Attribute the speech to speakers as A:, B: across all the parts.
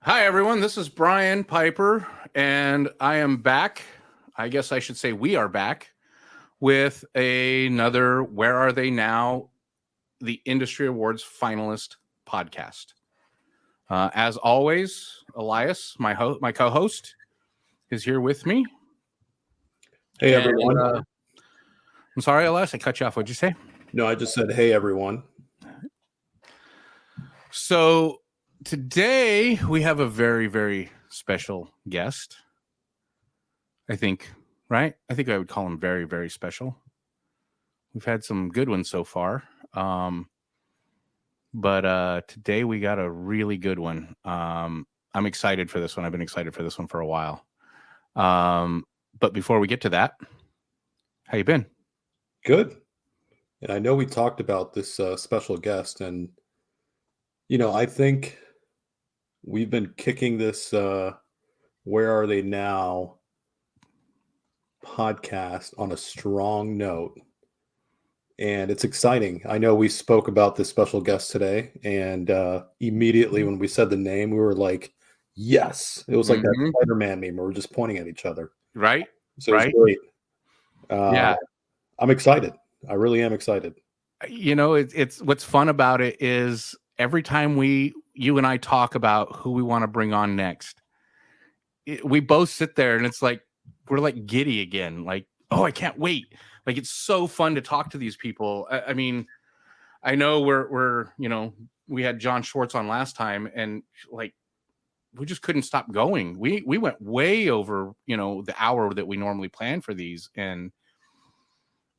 A: Hi, everyone. This is Brian Piper, and I am back. I guess I should say we are back with another Where Are They Now? The Industry Awards finalist podcast. As always, Elias, my co-host, is here with me.
B: Hey,
A: And,
B: everyone.
A: I'm sorry, Elias, I cut you off. What'd you say?
B: No, I just said, hey, everyone.
A: So today we have a very, very special guest. I think, right? I think I would call him very, very special. We've had some good ones so far. But today we got a really good one. I'm excited for this one. I've been excited for this one for a while. But before we get to that, how you been?
B: Good. And I know we talked about this special guest, and I think we've been kicking this "Where Are They Now" podcast on a strong note, and it's exciting. I know we spoke about this special guest today, and immediately when we said the name, we were like, "Yes!" It was like that Spider-Man meme. We were just pointing at each other,
A: Right?
B: so
A: Right?
B: it's great.
A: Yeah.
B: I'm excited. I really am excited.
A: It's what's fun about it is every time you and I talk about who we want to bring on next, we both sit there and it's like we're like giddy again. Like, oh, I can't wait. Like, it's so fun to talk to these people. I mean, I know we're we had John Schwartz on last time, and like we just couldn't stop going. We went way over the hour that we normally plan for these, and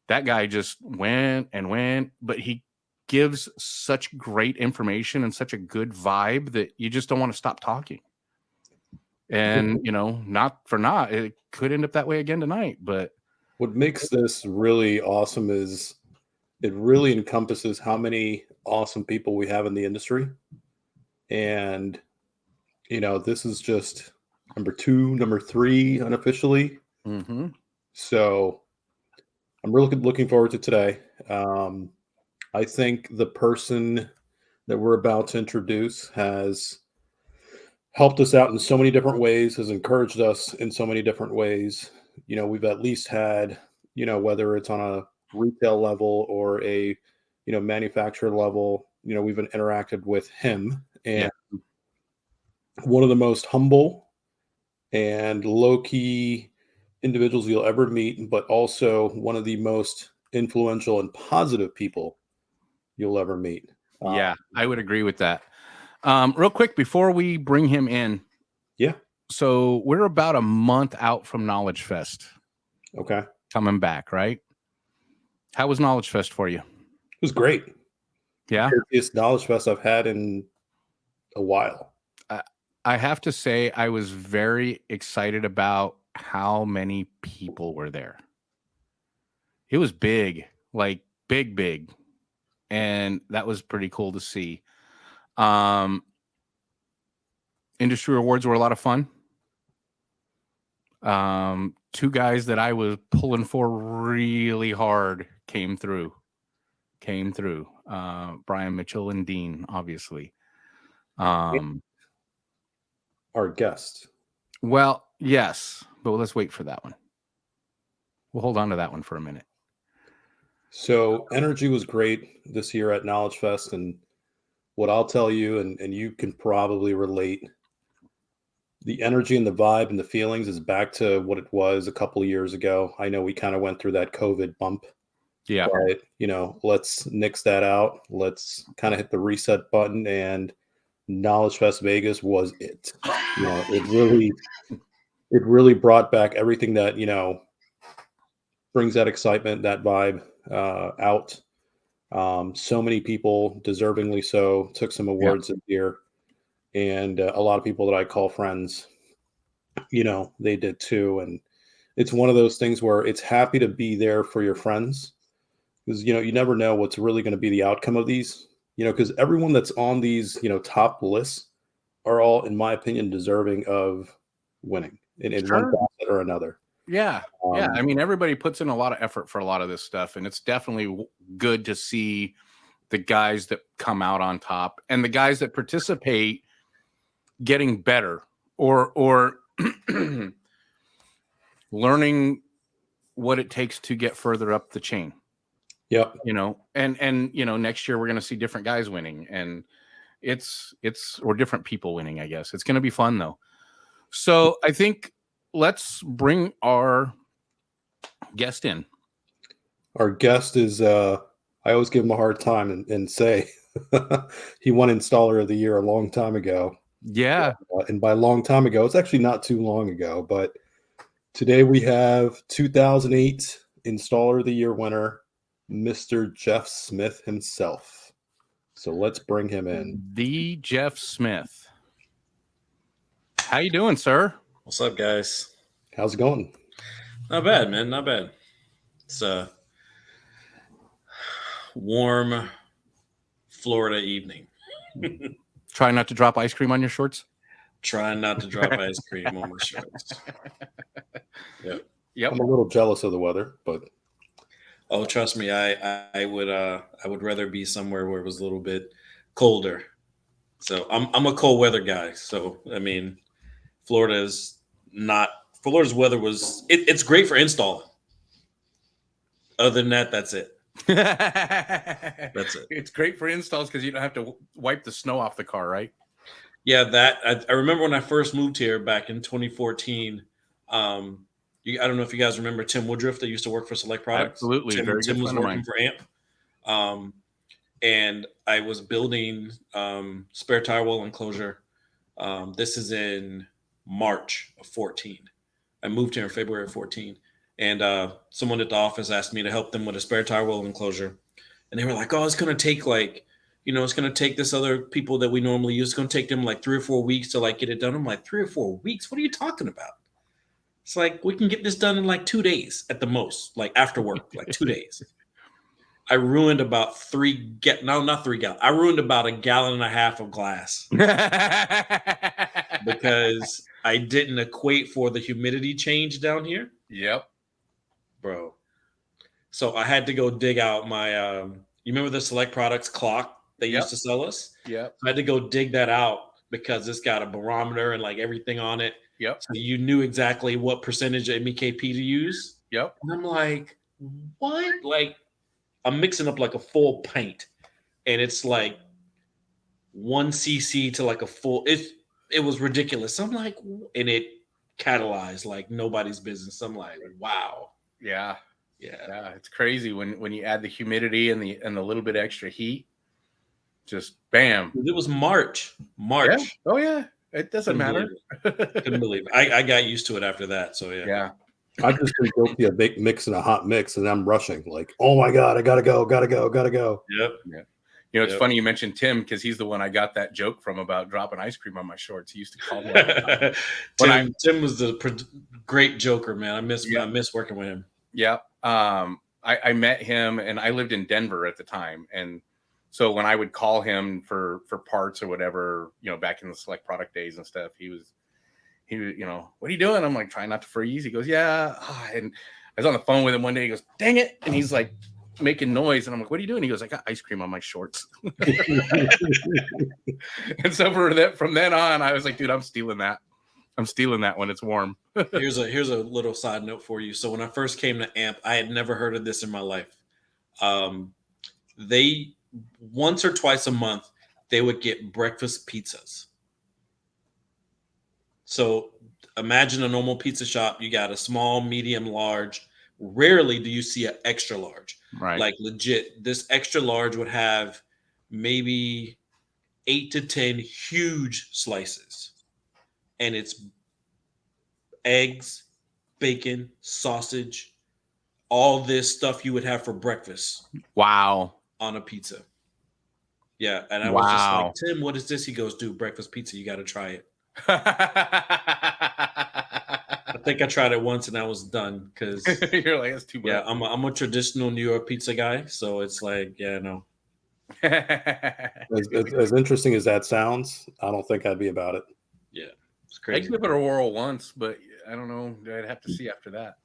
A: that guy just went and went. But he gives such great information and such a good vibe that you just don't want to stop talking. And not for not, it could end up that way again tonight. But
B: What makes this really awesome is it really encompasses how many awesome people we have in the industry. And, this is just number 2, number 3 unofficially. So I'm really looking forward to today. I think the person that we're about to introduce has helped us out in so many different ways, has encouraged us in so many different ways. We've at least had, whether it's on a retail level or a, manufacturer level, we've been interacted with him, and one of the most humble and low key individuals you'll ever meet, but also one of the most influential and positive people you'll ever meet.
A: Yeah, I would agree with that. Real quick before we bring him in.
B: Yeah.
A: So we're about a month out from Knowledge Fest.
B: Okay.
A: Coming back, right? How was Knowledge Fest for you?
B: It was great.
A: Yeah.
B: It's Knowledge Fest I've had in a while.
A: I have to say I was very excited about how many people were there. It was big, like big. And that was pretty cool to see. Industry awards were a lot of fun. Two guys that I was pulling for really hard came through. Brian Mitchell and Dean, obviously.
B: Our guest.
A: Well, yes, but let's wait for that one. We'll hold on to that one for a minute.
B: So energy was great this year at Knowledge Fest, and what I'll tell you, and you can probably relate, the energy and the vibe and the feelings is back to what it was a couple of years ago. I know we kind of went through that COVID bump.
A: Yeah.
B: But, let's nix that out. Let's kind of hit the reset button, and Knowledge Fest Vegas was it. It really brought back everything that, brings that excitement, that vibe out. So many people, deservingly so, took some awards this year, and a lot of people that I call friends, they did too. And it's one of those things where it's happy to be there for your friends, because you never know what's really going to be the outcome of these. Because everyone that's on these top lists are all, in my opinion, deserving of winning in one facet or another.
A: Yeah. I mean, everybody puts in a lot of effort for a lot of this stuff, and it's definitely good to see the guys that come out on top and the guys that participate getting better or learning what it takes to get further up the chain.
B: Yep.
A: And next year we're going to see different guys winning, and or different people winning, I guess. It's going to be fun though. So I think let's bring our guest in.
B: Our guest is, I always give him a hard time and say he won Installer of the Year a long time ago.
A: Yeah.
B: And by long time ago, it's actually not too long ago, but today we have 2008 Installer of the Year winner, Mr. Jeff Smith himself. So let's bring him in.
A: The Jeff Smith. How you doing, sir?
C: What's up, guys?
B: How's it going?
C: Not bad, man. Not bad. It's a warm Florida evening.
A: Try not to drop ice cream on your shorts.
C: Trying not to drop ice cream on my shorts. Yep.
B: I'm a little jealous of the weather, but
C: oh, trust me, I would rather be somewhere where it was a little bit colder. So I'm a cold weather guy. So I mean, Florida's weather was it's great for installing. Other than that, that's it. That's it.
A: It's great for installs because you don't have to wipe the snow off the car, right?
C: Yeah, I remember when I first moved here back in 2014. I don't know if you guys remember Tim Woodruff that used to work for Select Products.
A: Absolutely.
C: Tim was working for AMP. And I was building spare tire well enclosure. This is in March of 14. I moved here in February of 14. And someone at the office asked me to help them with a spare tire well enclosure. And they were like, oh, it's going to take it's going to take this other people that we normally use. It's going to take them like 3 or 4 weeks to like get it done. I'm like, 3 or 4 weeks? What are you talking about? It's like, we can get this done in like 2 days at the most, like after work, like 2 days. I ruined about not 3 gallons. I ruined about 1.5 gallons of glass because I didn't equate for the humidity change down here.
A: Yep.
C: Bro. So I had to go dig out my, you remember the Select Products clock they used to sell us?
A: Yep.
C: I had to go dig that out because it's got a barometer and like everything on it.
A: Yep.
C: So you knew exactly what percentage of MEKP to use.
A: Yep.
C: And I'm like, what? Like, I'm mixing up like a full pint, and it's like 1 cc to like a full. It was ridiculous. I'm like, and it catalyzed like nobody's business. I'm like, wow.
A: Yeah. It's crazy when you add the humidity and the little bit extra heat. Just bam.
C: It was March.
A: Yeah. Oh yeah. It doesn't matter.
C: Couldn't believe it. I got used to it after that. So yeah.
A: Yeah.
B: I've just been guilty of mixing a hot mix, and I'm rushing. Like, oh my god, I gotta go.
C: Yep.
A: Yeah. It's funny you mentioned Tim because he's the one I got that joke from about dropping ice cream on my shorts. He used to call me.
C: Tim was the great joker, man. I miss working with him.
A: Yeah. I met him, and I lived in Denver at the time, and so when I would call him for parts or whatever, back in the Select Product days and stuff, he was, what are you doing? I'm like, trying not to freeze. He goes, yeah. And I was on the phone with him one day. He goes, dang it. And he's like making noise. And I'm like, what are you doing? He goes, I got ice cream on my shorts. And so from then on, I was like, dude, I'm stealing that. I'm stealing that when it's warm.
C: Here's a little side note for you. So when I first came to AMP, I had never heard of this in my life. They once or twice a month, they would get breakfast pizzas. So imagine a normal pizza shop. You got a small, medium, large. Rarely do you see an extra large.
A: Right.
C: Like legit, this extra large would have maybe 8 to 10 huge slices. And it's eggs, bacon, sausage, all this stuff you would have for breakfast.
A: Wow.
C: On a pizza. Yeah. And I was just like, Tim, what is this? He goes, dude, breakfast pizza. You got to try it. I think I tried it once and I was done because
A: you're like, that's too bad.
C: Yeah, I'm a traditional New York pizza guy. So it's like, yeah, no.
B: As interesting as that sounds, I don't think I'd be about it.
C: Yeah. It's crazy.
A: I gave it a whirl once, but I don't know. I'd have to see after that.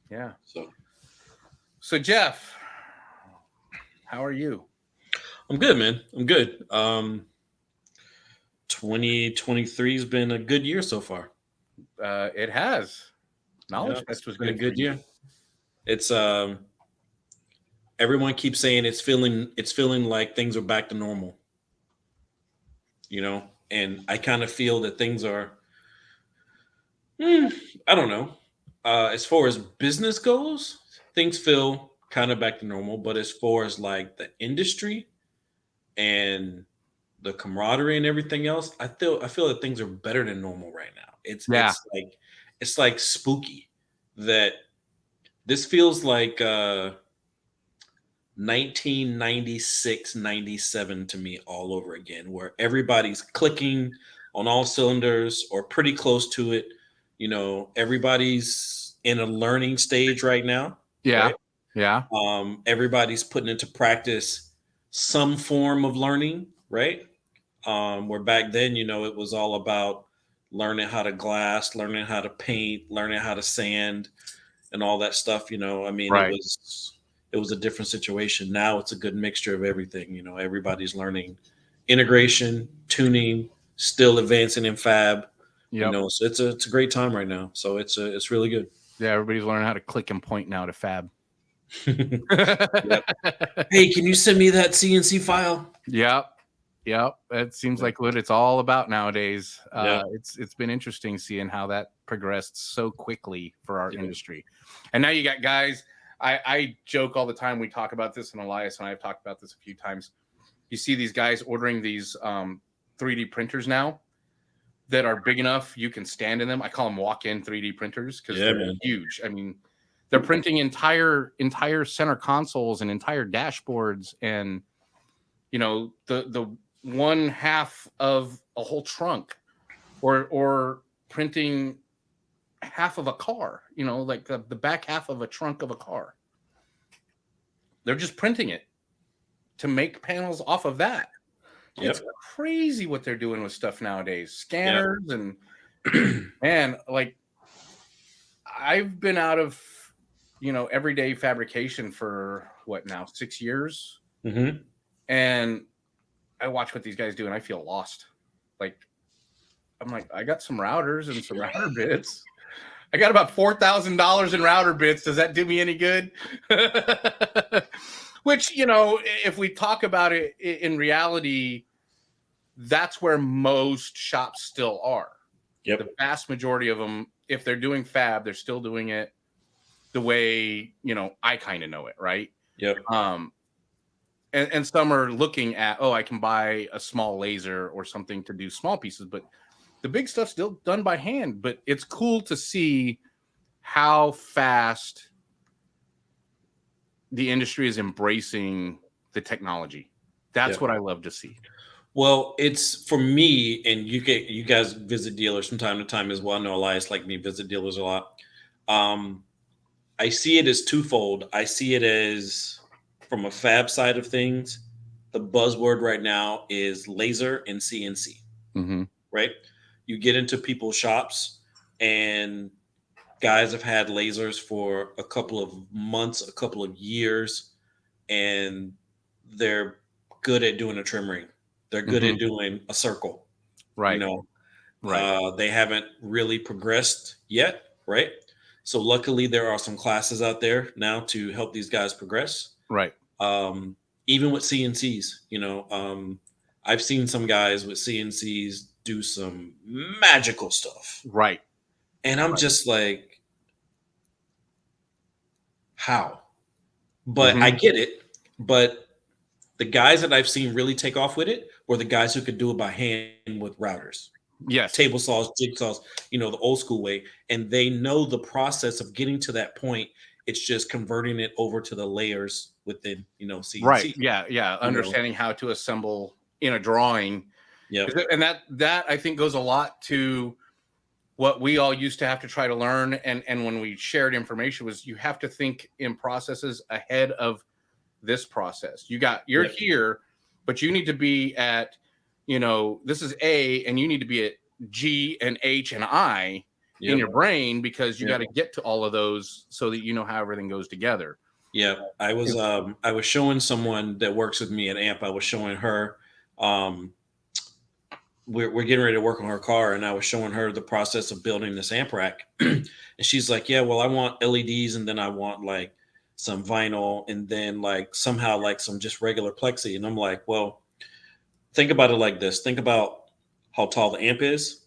A: Yeah. So Jeff, how are you?
C: I'm good, man. I'm good. 2023 has been a good year so far.
A: It has. Knowledge
C: Yeah,
A: Fest was
C: it's been a
A: good.
C: good year. It's everyone keeps saying it's feeling like things are back to normal. And I kind of feel that things are. I don't know. As far as business goes, things feel kind of back to normal. But as far as like the industry and the camaraderie and everything else, I feel that things are better than normal right now. It's
A: Yeah.
C: it's like spooky that this feels like 1996, 97 to me all over again, where everybody's clicking on all cylinders or pretty close to it. Everybody's in a learning stage right now,
A: Yeah.
C: right?
A: Yeah.
C: Everybody's putting into practice some form of learning, right? Where back then, it was all about learning how to glass, learning how to paint, learning how to sand, and all that stuff. I mean,
A: Right.
C: it was a different situation. Now it's a good mixture of everything. Everybody's learning integration, tuning, still advancing in fab.
A: Yep.
C: So it's a great time right now. So it's really good.
A: Yeah, everybody's learning how to click and point now to fab.
C: Yep. Hey, can you send me that CNC file?
A: Yep. It seems like what it's all about nowadays.
C: Yeah.
A: It's been interesting seeing how that progressed so quickly for our industry. And now you got guys. I joke all the time. We talk about this, and Elias and I have talked about this a few times. You see these guys ordering these 3D printers now that are big enough you can stand in them. I call them walk-in 3D printers because they're huge. I mean, they're printing entire center consoles and entire dashboards, and the one half of a whole trunk, or printing half of a car. Like the back half of a trunk of a car. They're just printing it to make panels off of that.
C: Yep.
A: It's crazy what they're doing with stuff nowadays. Scanners and man, like I've been out of everyday fabrication for what now 6 years, and I watch what these guys do and I feel lost. Like I'm like, I got some routers and some router bits. I got about $4,000 in router bits. Does that do me any good? Which, if we talk about it in reality, that's where most shops still are.
C: Yep.
A: The vast majority of them, if they're doing fab, they're still doing it the way, I kind of know it, right?
C: Yep.
A: And some are looking at, I can buy a small laser or something to do small pieces, but the big stuff's still done by hand. But it's cool to see how fast the industry is embracing the technology. That's what I love to see.
C: Well, it's for me, and you guys visit dealers from time to time as well. I know Elias, like me, visit dealers a lot. I see it as twofold. I see it as, from a fab side of things, the buzzword right now is laser and CNC. Right? You get into people's shops, and guys have had lasers for a couple of months, a couple of years, and they're good at doing a trim ring. They're good at doing a circle.
A: Right.
C: Right. They haven't really progressed yet. Right. So luckily there are some classes out there now to help these guys progress.
A: Right.
C: Even with CNCs, I've seen some guys with CNCs do some magical stuff.
A: Right.
C: And I'm just like, how? But I get it. But the guys that I've seen really take off with it were the guys who could do it by hand with routers.
A: Yes.
C: Table saws, jigsaws, the old school way. And they know the process of getting to that point. It's just converting it over to the layers within, CNC.
A: Right. Yeah. Understanding how to assemble in a drawing.
C: Yeah.
A: And that I think goes a lot to what we all used to have to try to learn. And when we shared information was you have to think in processes ahead of this process. You're here, but you need to be at, this is A, and you need to be at G and H and I in your brain, because you got to get to all of those so that you know how everything goes together.
C: Yeah. I was showing someone that works with me at AMP, I was showing her we're getting ready to work on her car, and I was showing her the process of building this amp rack, and she's like, "Yeah, well, I want LEDs, and then I want like some vinyl, and then like somehow like some just regular plexi." And I'm like, "Well, think about it like this. Think about how tall the amp is.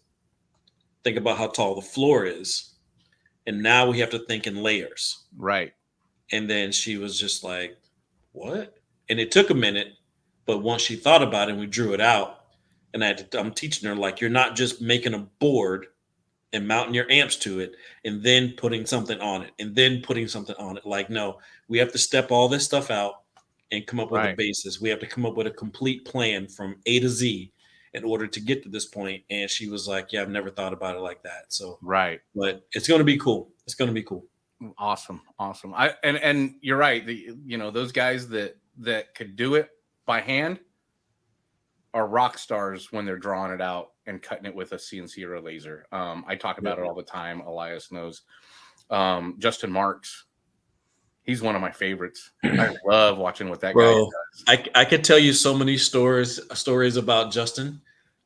C: Think about how tall the floor is, and now we have to think in layers."
A: Right.
C: And then she was just like, "What?" And it took a minute, but once she thought about it, and we drew it out. And I'm teaching her like you're not just making a board and mounting your amps to it and then putting something on it and then putting something on it. Like, no, we have to step all this stuff out and come up with a
A: Right.
C: basis. We have to come up with a complete plan from A to Z in order to get to this point. And she was like, "Yeah, I've never thought about it like that." So,
A: Right.
C: but it's going to be cool. It's going to be cool.
A: Awesome. And you're right. Those guys that could do it by hand are rock stars when they're drawing it out and cutting it with a CNC or a laser. I talk about it all the time. Elias knows. Justin Marks, he's one of my favorites. I love watching what that guy
C: Bro,
A: does.
C: I could tell you so many stories about Justin.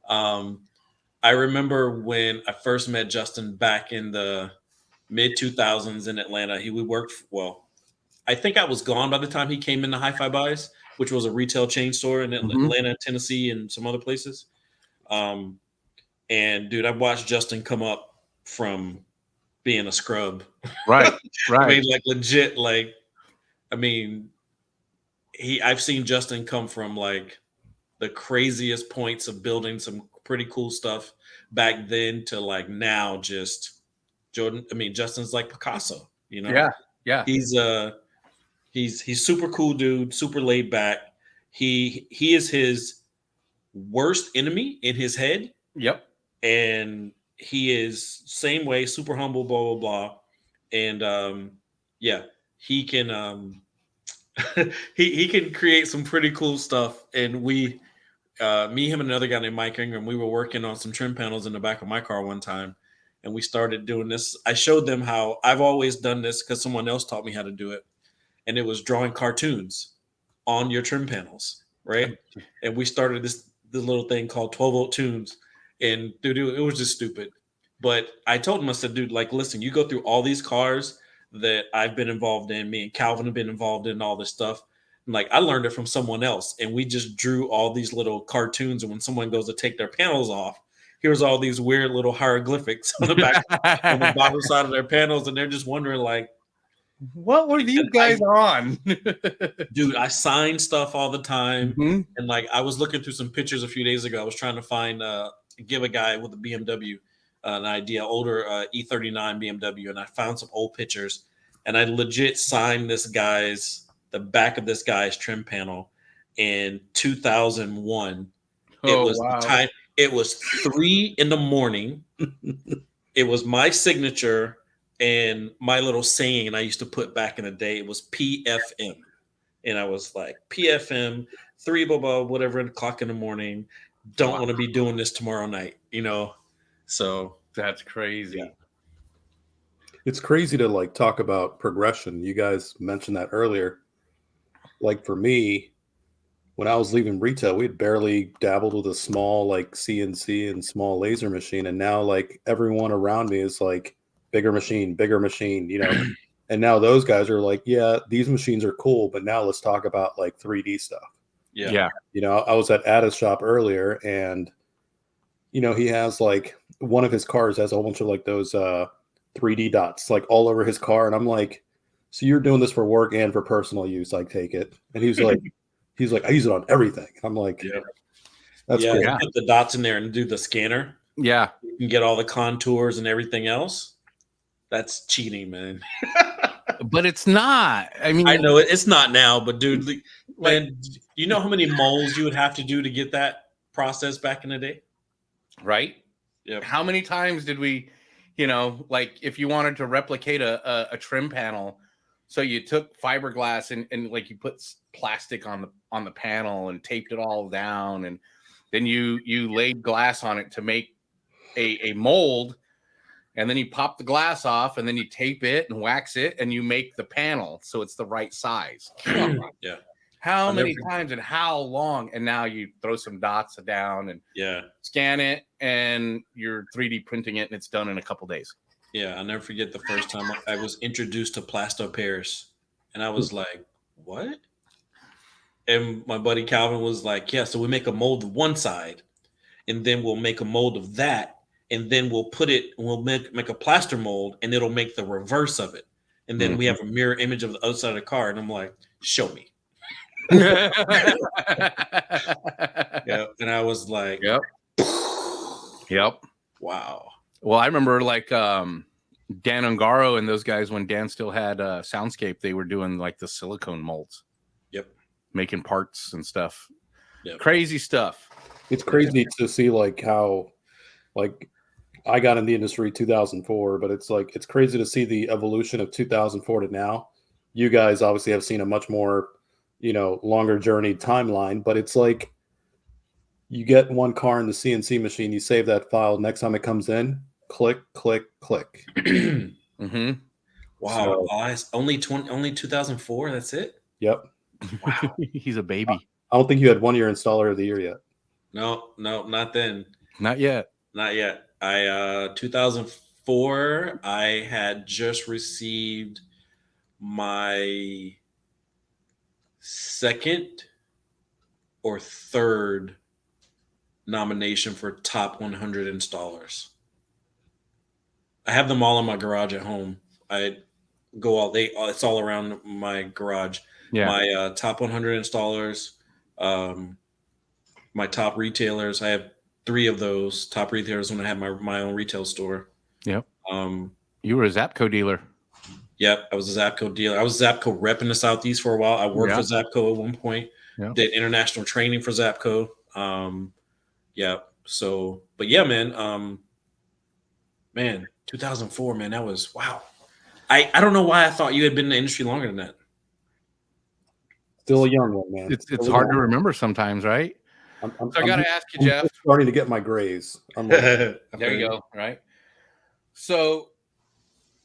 C: I remember when I first met Justin back in the mid 2000s in Atlanta. We worked well. I think I was gone by the time he came into Hi-Fi Buys, which was a retail chain store in Atlanta, Tennessee, and some other places. And dude, I watched Justin come up from being a scrub.
A: Right.
C: I mean, like legit, like I mean, I've seen Justin come from like the craziest points of building some pretty cool stuff back then to like now just Jordan. I mean, Justin's like Picasso, you know?
A: Yeah.
C: He's super cool dude, super laid back. He is his worst enemy in his head.
A: Yep.
C: And he is same way, super humble, blah, blah, blah. And yeah, he can he can create some pretty cool stuff. And me, him, and another guy named Mike Ingram, we were working on some trim panels in the back of my car one time, and we started doing this. I showed them how I've always done this because someone else taught me how to do it, and it was drawing cartoons on your trim panels, right? And we started this little thing called 12-volt tunes, and dude, it was just stupid. But I told him, I said, dude, like, listen, you go through all these cars that I've been involved in, me and Calvin have been involved in all this stuff. And like, I learned it from someone else, and we just drew all these little cartoons. And when someone goes to take their panels off, here's all these weird little hieroglyphics on the back, on the bottom side of their panels, and they're just wondering, like,
A: what were these guys on?
C: Dude, I sign stuff all the time.
A: Mhm.
C: And like, I was looking through some pictures a few days ago. I was trying to find, give a guy with a BMW an idea, older E39 BMW. And I found some old pictures, and I legit signed the back of this guy's trim panel in 2001. It was
A: wow.
C: the time. It was 3 a.m. It was my signature and my little saying I used to put back in the day. It was PFM. And I was like, PFM, 3 blah, blah, whatever o'clock in the morning. Don't want to be doing this tomorrow night, you know? So
A: that's crazy.
C: Yeah.
B: It's crazy to like talk about progression. You guys mentioned that earlier. Like for me, when I was leaving retail, we had barely dabbled with a small like CNC and small laser machine. And now like everyone around me is like bigger machine, you know. And now those guys are like, yeah, these machines are cool, but now let's talk about like 3D stuff.
C: Yeah.
B: You know, I was at Ada's shop earlier, and you know, he has like one of his cars has a whole bunch of like those 3D dots like all over his car. And I'm like, so you're doing this for work and for personal use? Like, take it. And he's like, I use it on everything. I'm like, that's cool.
C: Yeah. Put the dots in there and do the scanner.
A: Yeah.
C: You can get all the contours and everything else. That's cheating, man.
A: But it's not. I mean,
C: I know it's not now, but dude, man, you know how many moles you would have to do to get that process back in the day?
A: Right?
C: Yeah.
A: How many times did we, you know, like if you wanted to replicate a trim panel, so you took fiberglass and like you put plastic on the panel and taped it all down, and then you laid glass on it to make a mold, and then you pop the glass off, and then you tape it and wax it, and you make the panel so it's the right size.
C: Yeah.
A: how many times and how long, and now you throw some dots down and scan it, and you're 3D printing it, and it's done in a couple days.
C: Yeah, I'll never forget the first time I was introduced to plaster Paris, and I was like, "What?" And my buddy Calvin was like, "Yeah, so we make a mold of one side, and then we'll make a mold of that, and then we'll make a plaster mold, and it'll make the reverse of it, and then we have a mirror image of the other side of the car." And I'm like, "Show me." Yeah, and I was like,
A: Yep.
C: Wow.
A: Well, I remember like Dan Ungaro and those guys, when Dan still had Soundscape, they were doing like the silicone molds.
C: Yep.
A: Making parts and stuff.
C: Yep.
A: Crazy stuff.
B: It's crazy to see like how, like, I got in the industry 2004, but it's like it's crazy to see the evolution of 2004 to now. You guys obviously have seen a much more, longer journey timeline, but it's like you get one car in the CNC machine, you save that file, next time it comes in, click, click, click.
C: Wow. So, only 2004, that's it?
B: Yep.
A: Wow. He's a baby.
B: I don't think you had 1 year installer of the year yet.
C: No, not then.
A: Not yet.
C: I 2004, I had just received my second or third nomination for top 100 installers. I have them all in my garage at home. It's all around my garage.
A: Yeah.
C: My top 100 installers, my top retailers. I have 3 of those top retailers when I had my own retail store.
A: Yep. You were a Zapco dealer.
C: Yep, I was a Zapco dealer. I was a Zapco rep in the Southeast for a while. I worked for Zapco at one point. Yep. Did international training for Zapco. So, but yeah, man. Man, 2004, man, that was wow. I don't know why I thought you had been in the industry longer than that.
B: Still a young one, man.
A: It's hard to remember sometimes, right? So I got to ask you, Jeff.
B: Starting to get my grays.
A: There you go. Right. So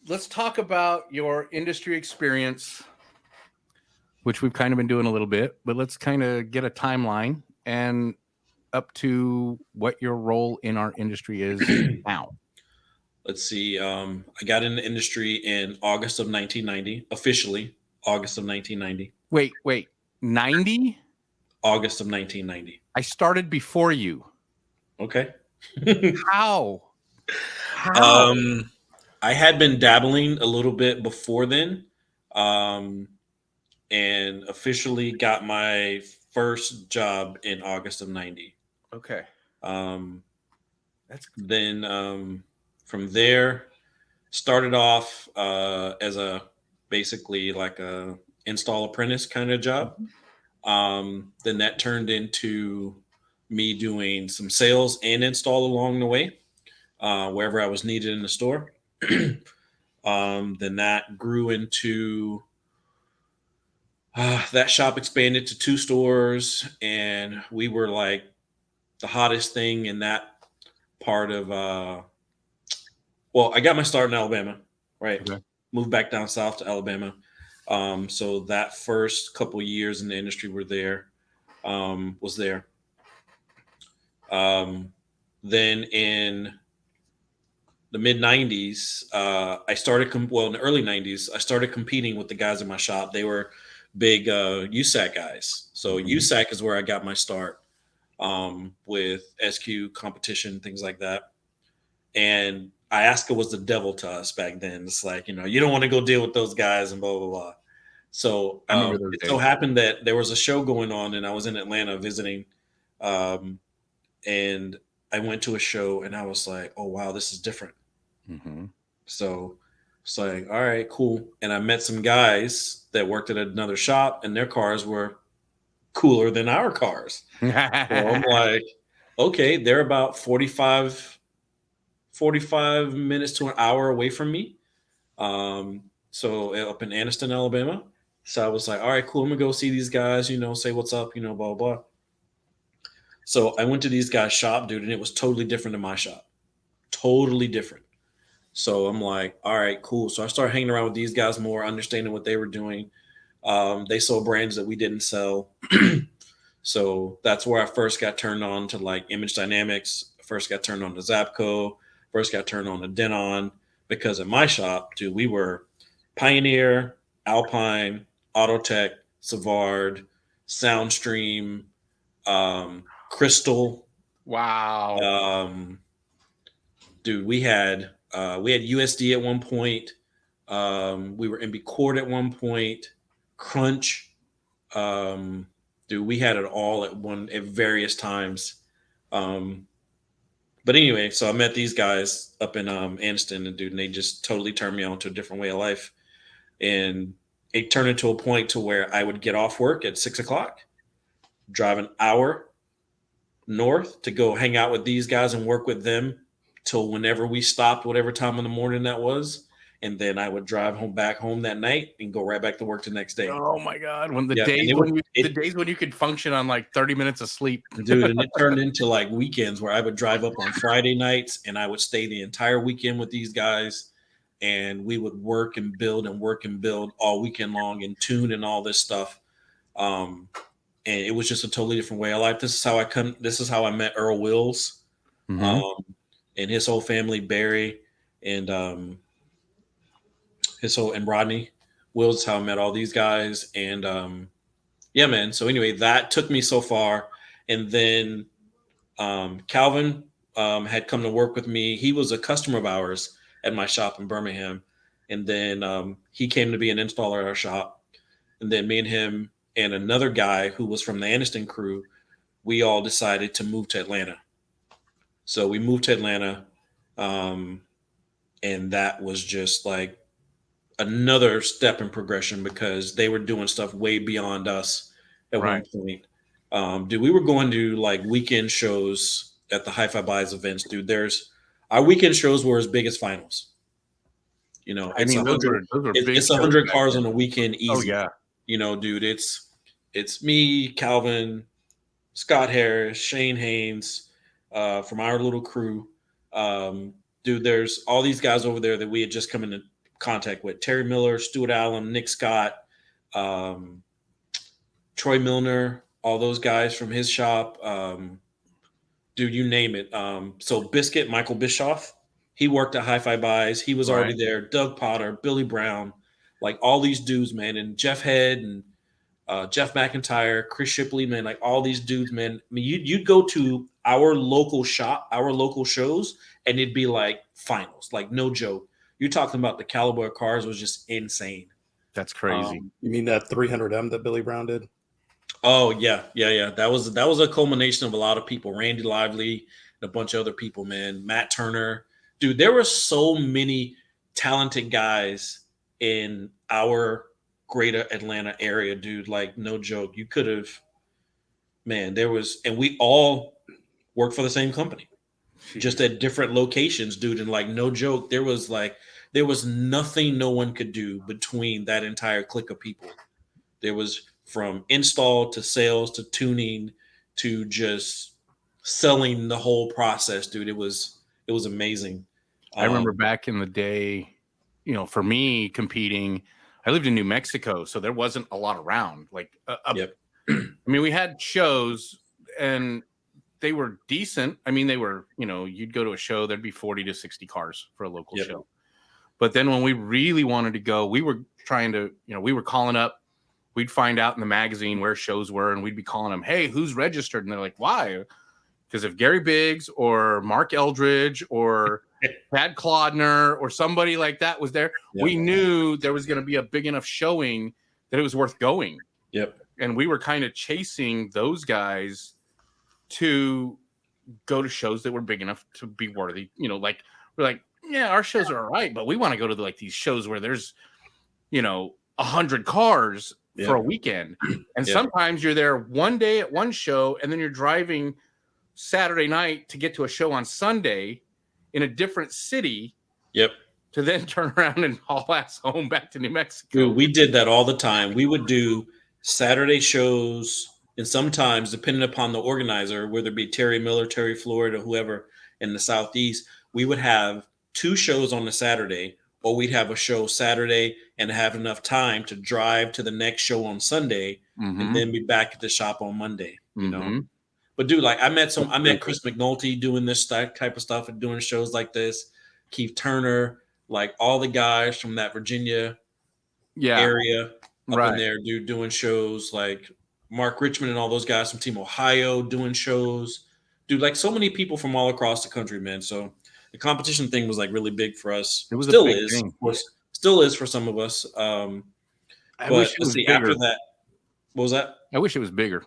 A: let's talk about your industry experience, which we've kind of been doing a little bit, but let's kind of get a timeline and up to what your role in our industry is now.
C: Let's see. I got in the industry in August of 1990, officially August of 1990.
A: Wait, 90?
C: August of 1990.
A: I started before you.
C: Okay.
A: How?
C: I had been dabbling a little bit before then, and officially got my first job in August of 90.
A: Okay.
C: Then from there, started off as basically like a install apprentice kind of job. Then that turned into me doing some sales and install along the way, wherever I was needed in the store. Then that grew into that shop expanded to 2 stores, and we were like the hottest thing in that part of I got my start in Alabama, right? Okay. Moved back down south to Alabama. So that first couple of years in the industry was there. Then in the mid 90s, I started, in the early 90s, I started competing with the guys in my shop. They were big USAC guys. So USAC is where I got my start with SQ competition, things like that. And Iasca was the devil to us back then. It's like, you don't want to go deal with those guys and blah, blah, blah. So it so happened that there was a show going on and I was in Atlanta visiting. And I went to a show and I was like, oh, wow, this is different. So it's like, all right, cool. And I met some guys that worked at another shop and their cars were cooler than our cars. So I'm like, okay, they're about 45 minutes to an hour away from me. So up in Anniston, Alabama. So I was like, all right, cool. I'm gonna go see these guys, say what's up, blah, blah. So I went to these guys' shop, dude, and it was totally different than my shop. Totally different. So I'm like, all right, cool. So I started hanging around with these guys more, understanding what they were doing. They sold brands that we didn't sell. So that's where I first got turned on to like Image Dynamics, first got turned on to Zapco, first got turned on to Denon, because in my shop, dude, we were Pioneer, Alpine, Autotech, Savard, Soundstream, Crystal.
A: Wow.
C: Dude, we had USD at one point. We were MB Cord at one point, Crunch. Dude, we had it all at various times. But anyway, so I met these guys up in Anniston, and dude, and they just totally turned me on to a different way of life. And it turned into a point to where I would get off work at 6 o'clock, drive an hour north to go hang out with these guys and work with them till whenever we stopped, whatever time in the morning that was. And then I would drive back home that night and go right back to work the next day.
A: Oh my God. When the days when you could function on like 30 minutes of sleep.
C: Dude, and it turned into like weekends where I would drive up on Friday nights and I would stay the entire weekend with these guys, and we would work and build all weekend long and tune and all this stuff. And it was just a totally different way of life. This is how I met Earl Wills, and his whole family, Barry, and and Rodney Wills is how I met all these guys. And yeah, man. So anyway, that took me so far. And then Calvin had come to work with me. He was a customer of ours at my shop in Birmingham. And then he came to be an installer at our shop. And then me and him and another guy who was from the Anniston crew, we all decided to move to Atlanta. So we moved to Atlanta. And that was just like another step in progression, because they were doing stuff way beyond us at one point. Dude, we were going to like weekend shows at the Hi-Fi Buys events. Dude, our weekend shows were as big as finals. You know,
A: I mean, those were big.
C: It's 100 cars on a weekend easy.
A: Oh yeah.
C: You know, dude, it's me, Calvin, Scott Harris, Shane Haynes, from our little crew. Dude, there's all these guys over there that we had just come into contact with: Terry Miller, Stuart Allen, Nick Scott, Troy Milner, all those guys from his shop. Dude, you name it. So Biscuit, Michael Bischoff, he worked at Hi-Fi Buys. He was already there. Doug Potter, Billy Brown, like all these dudes, man. And Jeff Head and Jeff McIntyre, Chris Shipley, man, like all these dudes, man. I mean, you'd go to our local shop, our local shows, and it'd be like finals, like no joke. You're talking about the caliber of cars was just insane.
A: That's crazy.
B: You mean that 300M that Billy Brown did?
C: Oh yeah. That was a culmination of a lot of people. Randy Lively and a bunch of other people, man. Matt Turner, dude. There were so many talented guys in our greater Atlanta area, dude. Like no joke. You could have, man. And we all worked for the same company, just at different locations, dude. And like no joke, there was nothing no one could do between that entire clique of people. There was from install to sales to tuning to just selling the whole process, dude. It was amazing.
A: I remember back in the day, you know, for me competing, I lived in New Mexico, so there wasn't a lot around. Like, I mean, we had shows and they were decent. I mean, they were, you know, you'd go to a show, there'd be 40 to 60 cars for a local show. But then when we really wanted to go, we were trying to, you know, we were calling up, we'd find out in the magazine where shows were, and we'd be calling them, hey, who's registered? And they're like, why? Because if Gary Biggs or Mark Eldridge or Pat Clodner or somebody like that was there, we knew there was going to be a big enough showing that it was worth going. And we were kind of chasing those guys to go to shows that were big enough to be worthy. You know, like we're like, yeah, our shows are all right, but we want to go to like these shows where there's, you know, 100 cars for a weekend. And sometimes you're there one day at one show, and then you're driving Saturday night to get to a show on Sunday in a different city. To then turn around and haul ass home back to New Mexico.
C: Dude, we did that all the time. We would do Saturday shows, and sometimes, depending upon the organizer, whether it be Terry Miller, Terry Floyd, or whoever in the Southeast, we would have 2 shows on the Saturday, or we'd have a show Saturday and have enough time to drive to the next show on Sunday and then be back at the shop on Monday, you know. But dude, like I met Chris McNulty doing this type of stuff and doing shows like this, Keith Turner, like all the guys from that Virginia area up in there, dude, doing shows, like Mark Richmond and all those guys from Team Ohio doing shows, dude, like so many people from all across the country, man. So the competition thing was like really big for us.
A: It was
C: still
A: a big
C: is,
A: thing.
C: of course, still is for some of us.
A: I
C: But
A: wish it
C: let's
A: was
C: see,
A: bigger.
C: after that, what was that?
A: I wish it was bigger.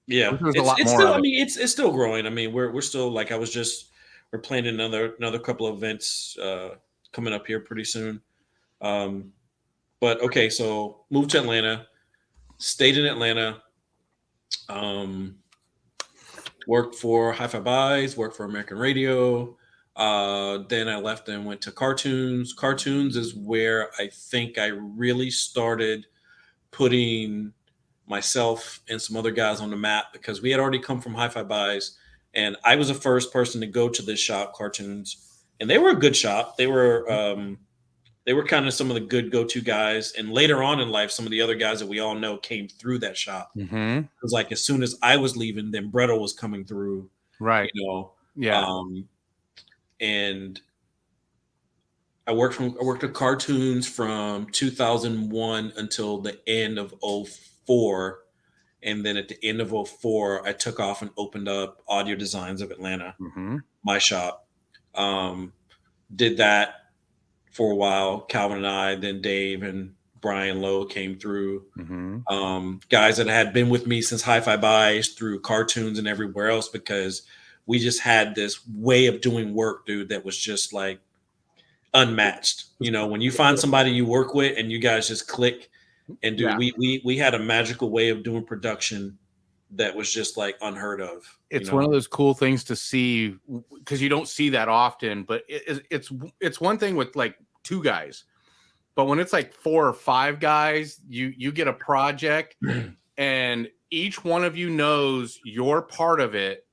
C: Yeah,
A: There's a lot
C: it's
A: more
C: still.
A: of
C: I
A: it.
C: mean, it's still growing. I mean, we're still like we're planning another couple of events coming up here pretty soon. But okay, so moved to Atlanta, stayed in Atlanta, worked for Hi-Fi Buys, worked for American Radio. Then I left and went to Cartoons. Cartoons is where I think I really started putting myself and some other guys on the map, because we had already come from Hi-Fi Buys, and I was the first person to go to this shop, Cartoons, and they were a good shop. They were kind of some of the good go-to guys, and later on in life, some of the other guys that we all know came through that shop. It was like as soon as I was leaving, then Bretto was coming through,
A: Right.
C: you know.
A: Yeah.
C: And I worked at Cartoons from 2001 until the end of 04. And then at the end of 04, I took off and opened up Audio Designs of Atlanta, my shop. Did that for a while. Calvin and I, then Dave and Brian Lowe came through. Guys that had been with me since Hi-Fi Buys, through Cartoons and everywhere else, because we just had this way of doing work, dude, that was just like unmatched. You know, when you find somebody you work with and you guys just click, and dude, we had a magical way of doing production that was just like unheard of.
A: It's one of those cool things to see, because you don't see that often. But it's one thing with like two guys, but when it's like 4 or 5 guys, you get a project and each one of you knows your part of it,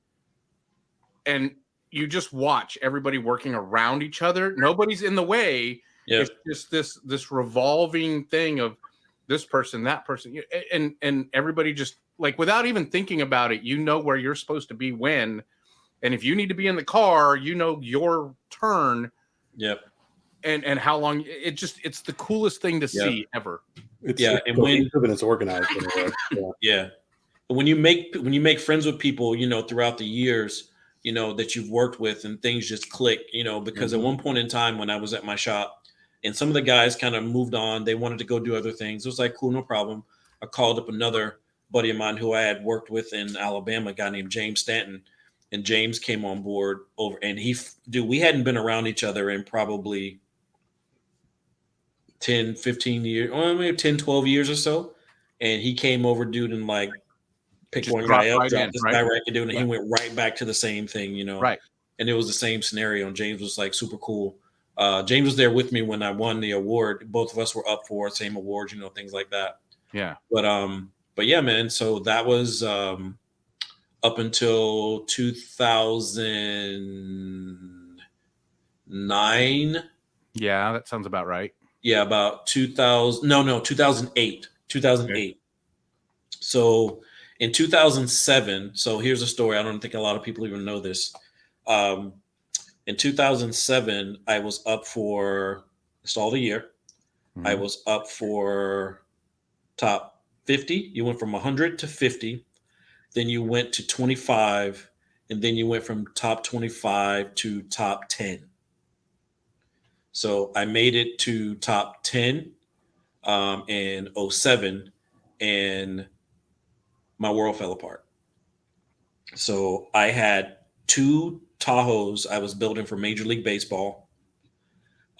A: and you just watch everybody working around each other. Nobody's in the way. It's just this revolving thing of this person, that person, and everybody just, like, without even thinking about it, you know where you're supposed to be when, and if you need to be in the car, you know your turn. And how long it's the coolest thing to see ever.
B: It's and when it's organized in a way.
C: And when you make friends with people, you know, throughout the years, you know, that you've worked with, and things just click, you know, because at one point in time when I was at my shop and some of the guys kind of moved on, they wanted to go do other things. It was like, cool, no problem. I called up another buddy of mine who I had worked with in Alabama, a guy named James Stanton, and James came on board over, and we hadn't been around each other in probably 10, 15 years, or maybe 10, 12 years or so. And he came over, dude, and like picked just one guy up, dropped this guy right, dude, and he went right back to the same thing, you know.
A: Right.
C: And it was the same scenario. And James was like super cool. James was there with me when I won the award. Both of us were up for same awards, you know, things like that.
A: Yeah.
C: But yeah, man. So that was up until 2009.
A: Yeah, that sounds about right.
C: Yeah, about 2008. 2008. Okay. So in 2007, so here's a story. I don't think a lot of people even know this. In 2007, I was up for Stall of the Year. I was up for top 50. You went from 100 to 50. Then you went to 25. And then you went from top 25 to top 10. So I made it to top 10 in 07, and my world fell apart. So I had 2 Tahoes I was building for Major League Baseball.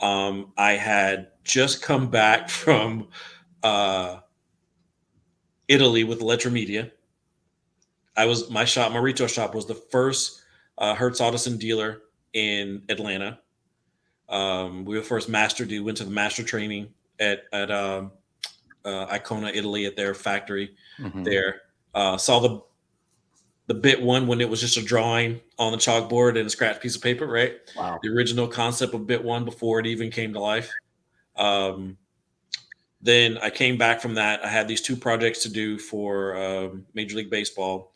C: I had just come back from Italy with Electromedia. My retail shop was the first Hertz Audison dealer in Atlanta. We were the first master dude, went to the master training at Icona, Italy, at their factory there. Saw the bit one when it was just a drawing on the chalkboard and a scratch piece of paper, right?
A: Wow.
C: The original concept of bit one before it even came to life. Then I came back from that. I had these 2 projects to do for Major League Baseball,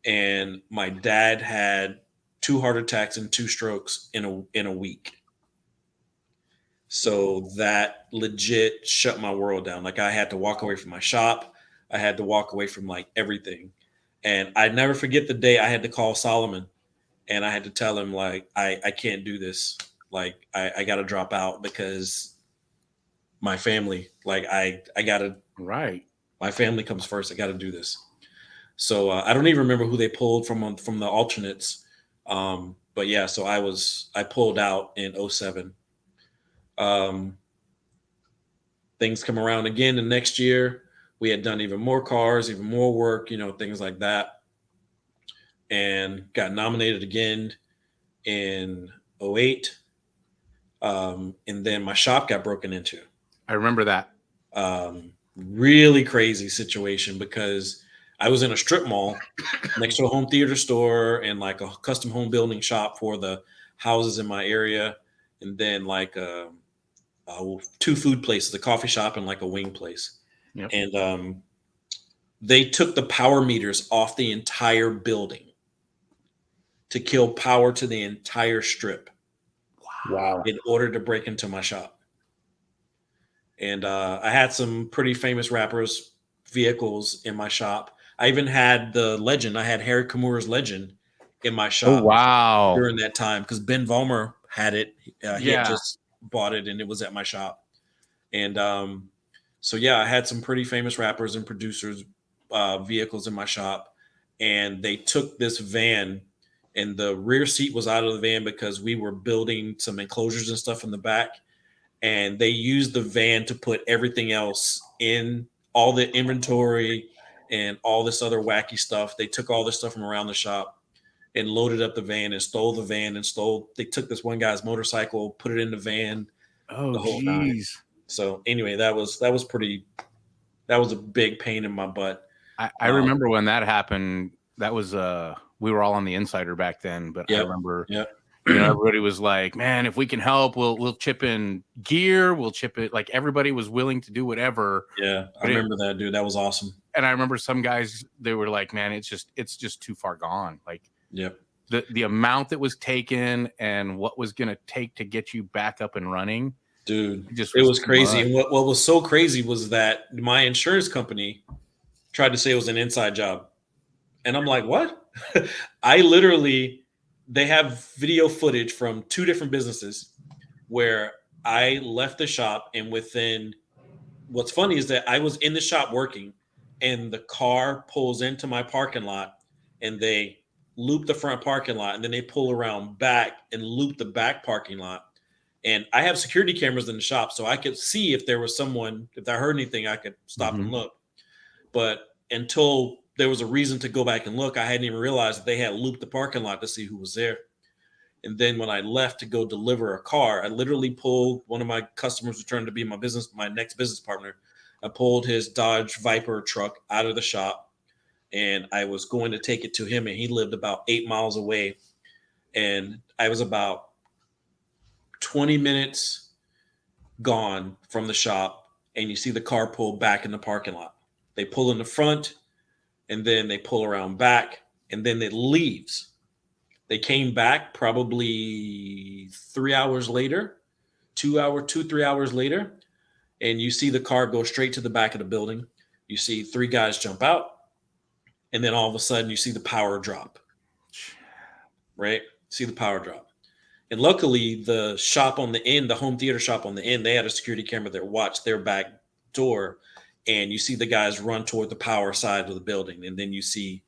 C: and my dad had 2 heart attacks and 2 strokes in a week. So that legit shut my world down. Like I had to walk away from my shop. I had to walk away from like everything. And I never forget the day I had to call Solomon and I had to tell him like, I can't do this. Like I got to drop out because my family, like I got to,
A: Right.
C: my family comes first. I got to do this. So I don't even remember who they pulled from the alternates. But yeah, so I pulled out in 07. Things come around again the next year. We had done even more cars, even more work, things like that. And got nominated again in 08. And then my shop got broken into.
A: I remember that.
C: Really crazy situation because I was in a strip mall next to a home theater store and like a custom home building shop for the houses in my area. And then like 2 food places, a coffee shop and like a wing place.
A: Yep.
C: And they took the power meters off the entire building to kill power to the entire strip.
B: Wow.
C: In order to break into my shop. And I had some pretty famous rappers' vehicles in my shop. I even had the Legend. I had Harry Kimura's Legend in my shop.
A: Oh, wow.
C: During that time because Ben Vollmer had it. He
A: Yeah.
C: had just bought it and it was at my shop. And so, yeah, I had some pretty famous rappers and producers' vehicles in my shop. And they took this van and the rear seat was out of the van because we were building some enclosures and stuff in the back. And they used the van to put everything else in, all the inventory and all this other wacky stuff. They took all this stuff from around the shop and loaded up the van and stole the van and they took this one guy's motorcycle, put it in the van,
A: Oh,
C: the whole nine.
A: geez.
C: So anyway, that was a big pain in my butt.
A: I remember when that happened. That was we were all on the Insider back then, but I remember everybody was like, man, if we can help, we'll chip in gear, we'll chip it. Like everybody was willing to do whatever.
C: Yeah, I remember that, dude. That was awesome.
A: And I remember some guys, they were like, man, it's just too far gone. Like the amount that was taken and what was gonna take to get you back up and running.
C: Dude, it was crazy. And what was so crazy was that my insurance company tried to say it was an inside job. And I'm like, what? They have video footage from 2 different businesses where I left the shop and what's funny is that I was in the shop working and the car pulls into my parking lot and they loop the front parking lot and then they pull around back and loop the back parking lot. And I have security cameras in the shop so I could see if there was someone, if I heard anything, I could stop and look. But until there was a reason to go back and look, I hadn't even realized that they had looped the parking lot to see who was there. And then when I left to go deliver a car, I literally pulled one of my customers who turned to be my next business partner. I pulled his Dodge Viper truck out of the shop and I was going to take it to him. And he lived about 8 miles away. And I was about 20 minutes gone from the shop. And you see the car pull back in the parking lot. They pull in the front and then they pull around back and then it leaves. They came back probably 3 hours later, 3 hours later, and you see the car go straight to the back of the building. You see 3 guys jump out, and then all of a sudden you see the power drop. Right? See the power drop. And luckily, the shop on the end, the home theater shop on the end, they had a security camera that watched their back door, and you see the guys run toward the power side of the building, and then you see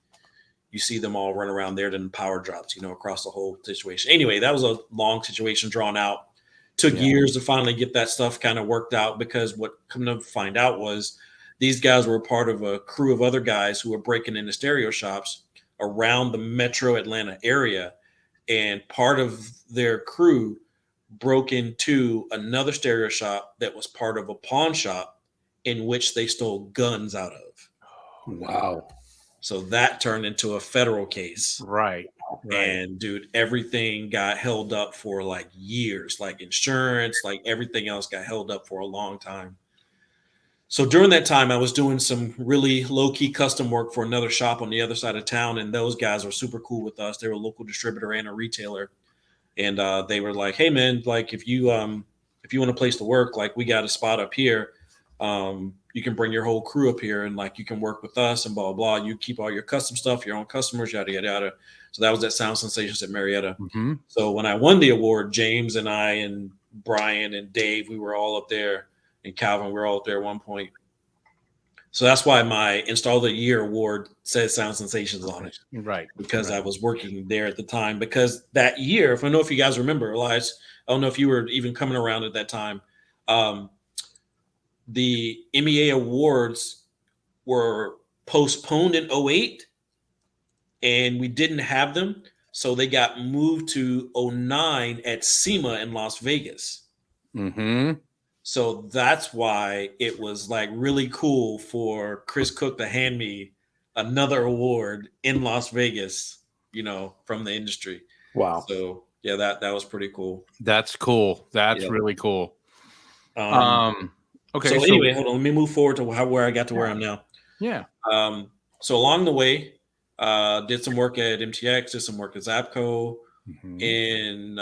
C: them all run around there, then the power drops, across the whole situation. Anyway, that was a long situation drawn out. Took years to finally get that stuff kind of worked out because what come to find out was these guys were part of a crew of other guys who were breaking into stereo shops around the metro Atlanta area. And part of their crew broke into another stereo shop that was part of a pawn shop in which they stole guns out of.
B: Wow.
C: So that turned into a federal case.
A: Right.
C: And dude, everything got held up for like years, like insurance, like everything else got held up for a long time. So during that time, I was doing some really low key custom work for another shop on the other side of town. And those guys were super cool with us. They were a local distributor and a retailer. And they were like, hey man, like if you want a place to work, like we got a spot up here. You can bring your whole crew up here and like you can work with us and blah blah blah. You keep all your custom stuff, your own customers, yada yada yada. So that was at Sound Sensations at Marietta.
A: Mm-hmm.
C: So when I won the award, James and I and Brian and Dave, we were all up there, and Calvin, we were all up there at one point. So that's why my Install of the Year award says Sound Sensations on it.
A: Right.
C: Because I was working there at the time. Because that year, if I know if you guys remember, Elias, I don't know if you were even coming around at that time. The MEA awards were postponed in 2008 and we didn't have them. So they got moved to 2009 at SEMA in Las Vegas.
A: Mm-hmm.
C: So that's why it was like really cool for Chris Cook to hand me another award in Las Vegas, you know, from the industry.
B: Wow.
C: So yeah, that was pretty cool.
A: That's cool. That's really cool. Okay.
C: So anyway, hold on. Let me move forward to where I got to where I'm now.
A: Yeah.
C: So along the way, did some work at MTX, did some work at Zapco.
A: Mm-hmm.
C: In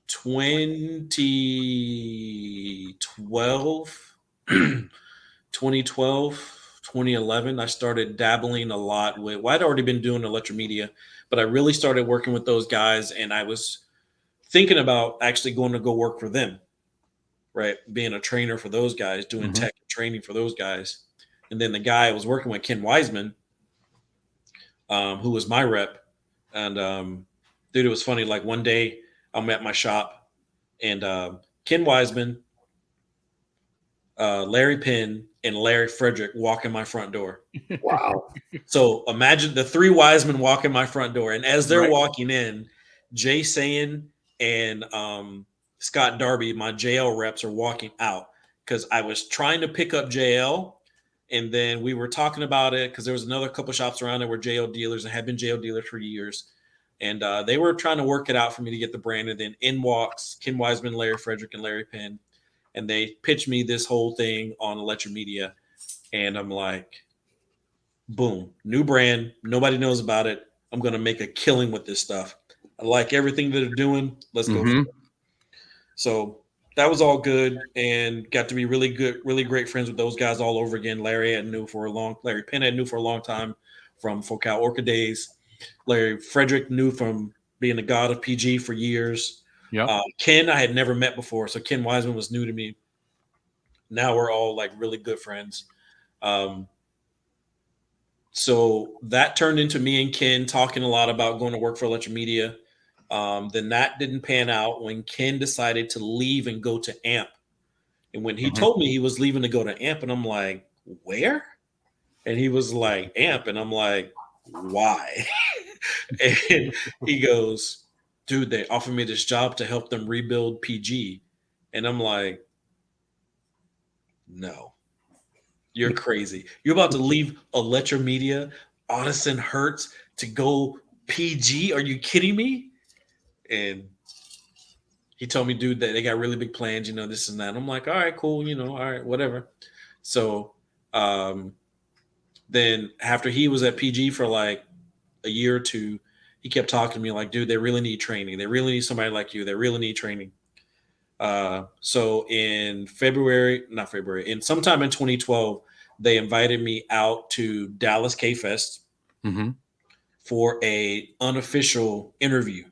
C: 2012, 2011, I started dabbling a lot with, well, I'd already been doing Electromedia, but I really started working with those guys. And I was thinking about actually going to go work for them, right? Being a trainer for those guys, doing tech training for those guys. And then the guy I was working with, Ken Wiseman, who was my rep. And dude, it was funny. Like one day I'm at my shop and Ken Wiseman, Larry Penn, and Larry Frederick walk in my front door.
B: Wow.
C: So imagine the three Wisemen walk in my front door. And as they're walking in, Jay Sayin and Scott Darby, my JL reps, are walking out because I was trying to pick up JL. And then we were talking about it because there was another couple shops around there were JL dealers and had been JL dealers for years. And they were trying to work it out for me to get the brand. And then in walks Ken Wiseman, Larry Frederick, and Larry Penn. And they pitched me this whole thing on Electromedia. And I'm like, boom, new brand. Nobody knows about it. I'm going to make a killing with this stuff. I like everything that they're doing. Let's go for it. So that was all good and got to be really good, really great friends with those guys all over again. Larry Penn I knew for a long time from Focal Orca days. Larry Frederick knew from being the god of PG for years.
A: Yeah.
C: Ken, I had never met before. So Ken Wiseman was new to me. Now we're all like really good friends. So that turned into me and Ken talking a lot about going to work for Electromedia. Then that didn't pan out when Ken decided to leave and go to AMP. And when he told me he was leaving to go to AMP, and I'm like, where? And he was like, AMP. And I'm like, why? And he goes, dude, they offered me this job to help them rebuild PG. And I'm like, no, you're crazy. You're about to leave Electromedia, Audison Hertz to go PG? Are you kidding me? And he told me, dude, that they got really big plans, you know, this and that. And I'm like, all right, cool, you know, all right, whatever. So then after he was at PG for like a year or two, he kept talking to me like, dude, they really need training. They really need somebody like you. They really need training. So in sometime in 2012, they invited me out to Dallas K-Fest for a unofficial interview.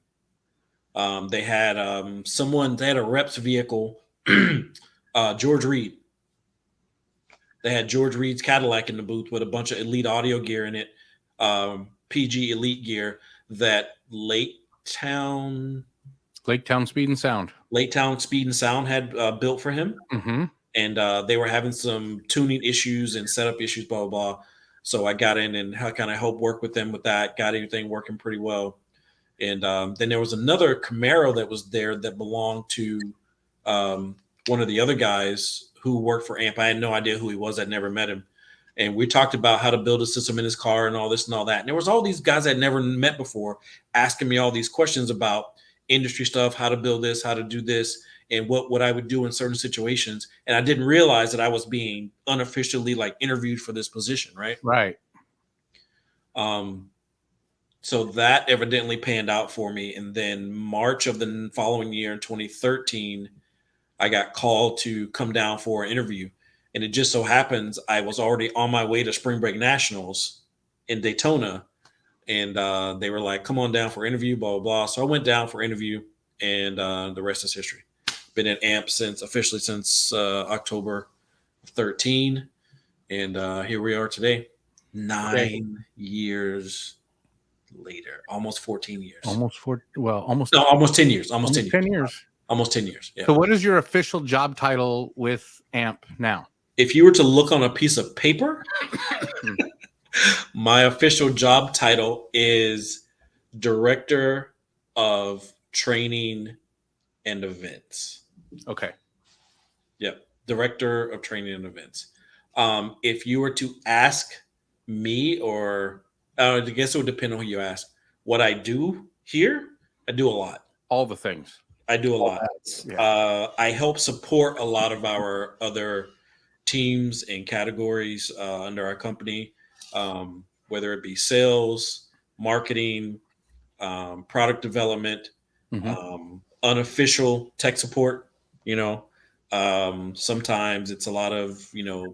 C: They had they had a rep's vehicle, George Reed. They had George Reed's Cadillac in the booth with a bunch of elite audio gear in it, PG elite gear that Lake Town
A: Speed and Sound
C: had built for him. And they were having some tuning issues and setup issues, blah, blah, blah. So I got in and kind of helped work with them with that, got everything working pretty well. And then there was another Camaro that was there that belonged to one of the other guys who worked for AMP. I had no idea who he was. I'd never met him. And we talked about how to build a system in his car and all this and all that. And there was all these guys I'd never met before asking me all these questions about industry stuff, how to build this, how to do this, and what I would do in certain situations. And I didn't realize that I was being unofficially like interviewed for this position, right?
A: Right.
C: So that evidently panned out for me. And then March of the following year in 2013, I got called to come down for an interview. And it just so happens I was already on my way to Spring Break Nationals in Daytona. And they were like, come on down for interview, blah, blah, blah. So I went down for interview, and the rest is history. Been at AMP officially since October 13. And here we are today, 9 years later, almost 14 years.
A: Almost 10 years.
C: Almost 10 years. Almost 10 years. Yeah.
A: So what is your official job title with AMP now?
C: If you were to look on a piece of paper, my official job title is Director of Training and Events.
A: Okay.
C: Yep. Director of Training and Events. If you were to ask me, or I guess it would depend on who you ask, what I do here, I do a lot.
A: All the things.
C: I do a lot.
A: Yeah.
C: I help support a lot of our other teams and categories under our company, whether it be sales, marketing, product development, unofficial tech support. Sometimes it's a lot of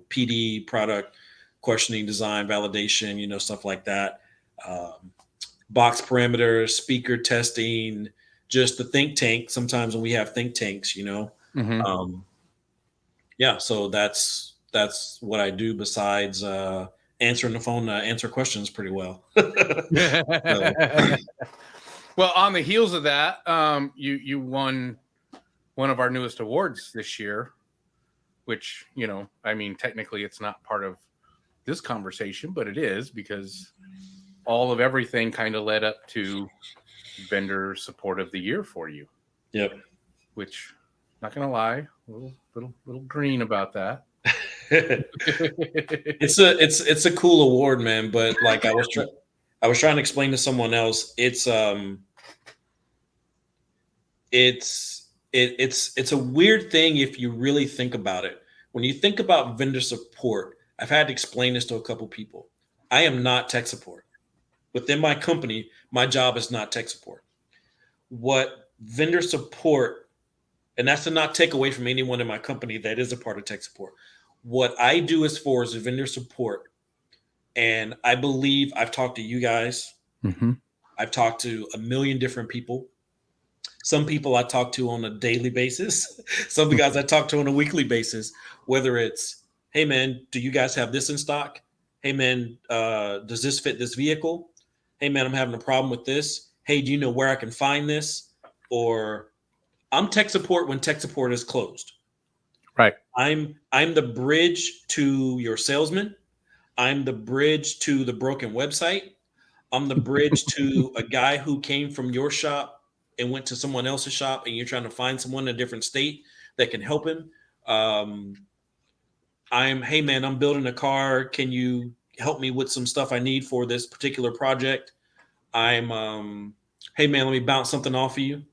C: PD, product questioning, design, validation, stuff like that. Box parameters, speaker testing, just the think tank. Sometimes when we have think tanks, so that's what I do besides answering the phone, answer questions pretty well.
A: Well, on the heels of that, you won one of our newest awards this year, which, technically it's not part of this conversation, but it is, because all of everything kind of led up to Vendor Support of the Year for you.
C: Yep.
A: Which, not gonna lie, a little green about that.
C: It's a cool award, man. But like I was trying to explain to someone else, it's a weird thing if you really think about it. When you think about vendor support, I've had to explain this to a couple people. I am not tech support. Within my company, my job is not tech support. What vendor support, and that's to not take away from anyone in my company that is a part of tech support. What I do is vendor support. And I believe I've talked to you guys.
A: Mm-hmm.
C: I've talked to a million different people. Some people I talk to on a daily basis. Some of the guys I talk to on a weekly basis, whether it's, hey, man, do you guys have this in stock? Hey, man, does this fit this vehicle? Hey, man, I'm having a problem with this. Hey, do you know where I can find this? Or I'm tech support when tech support is closed.
A: Right.
C: I'm the bridge to your salesman. I'm the bridge to the broken website. I'm the bridge to a guy who came from your shop and went to someone else's shop, and you're trying to find someone in a different state that can help him. Hey, man, I'm building a car. Can you help me with some stuff I need for this particular project? Hey, man, let me bounce something off of you.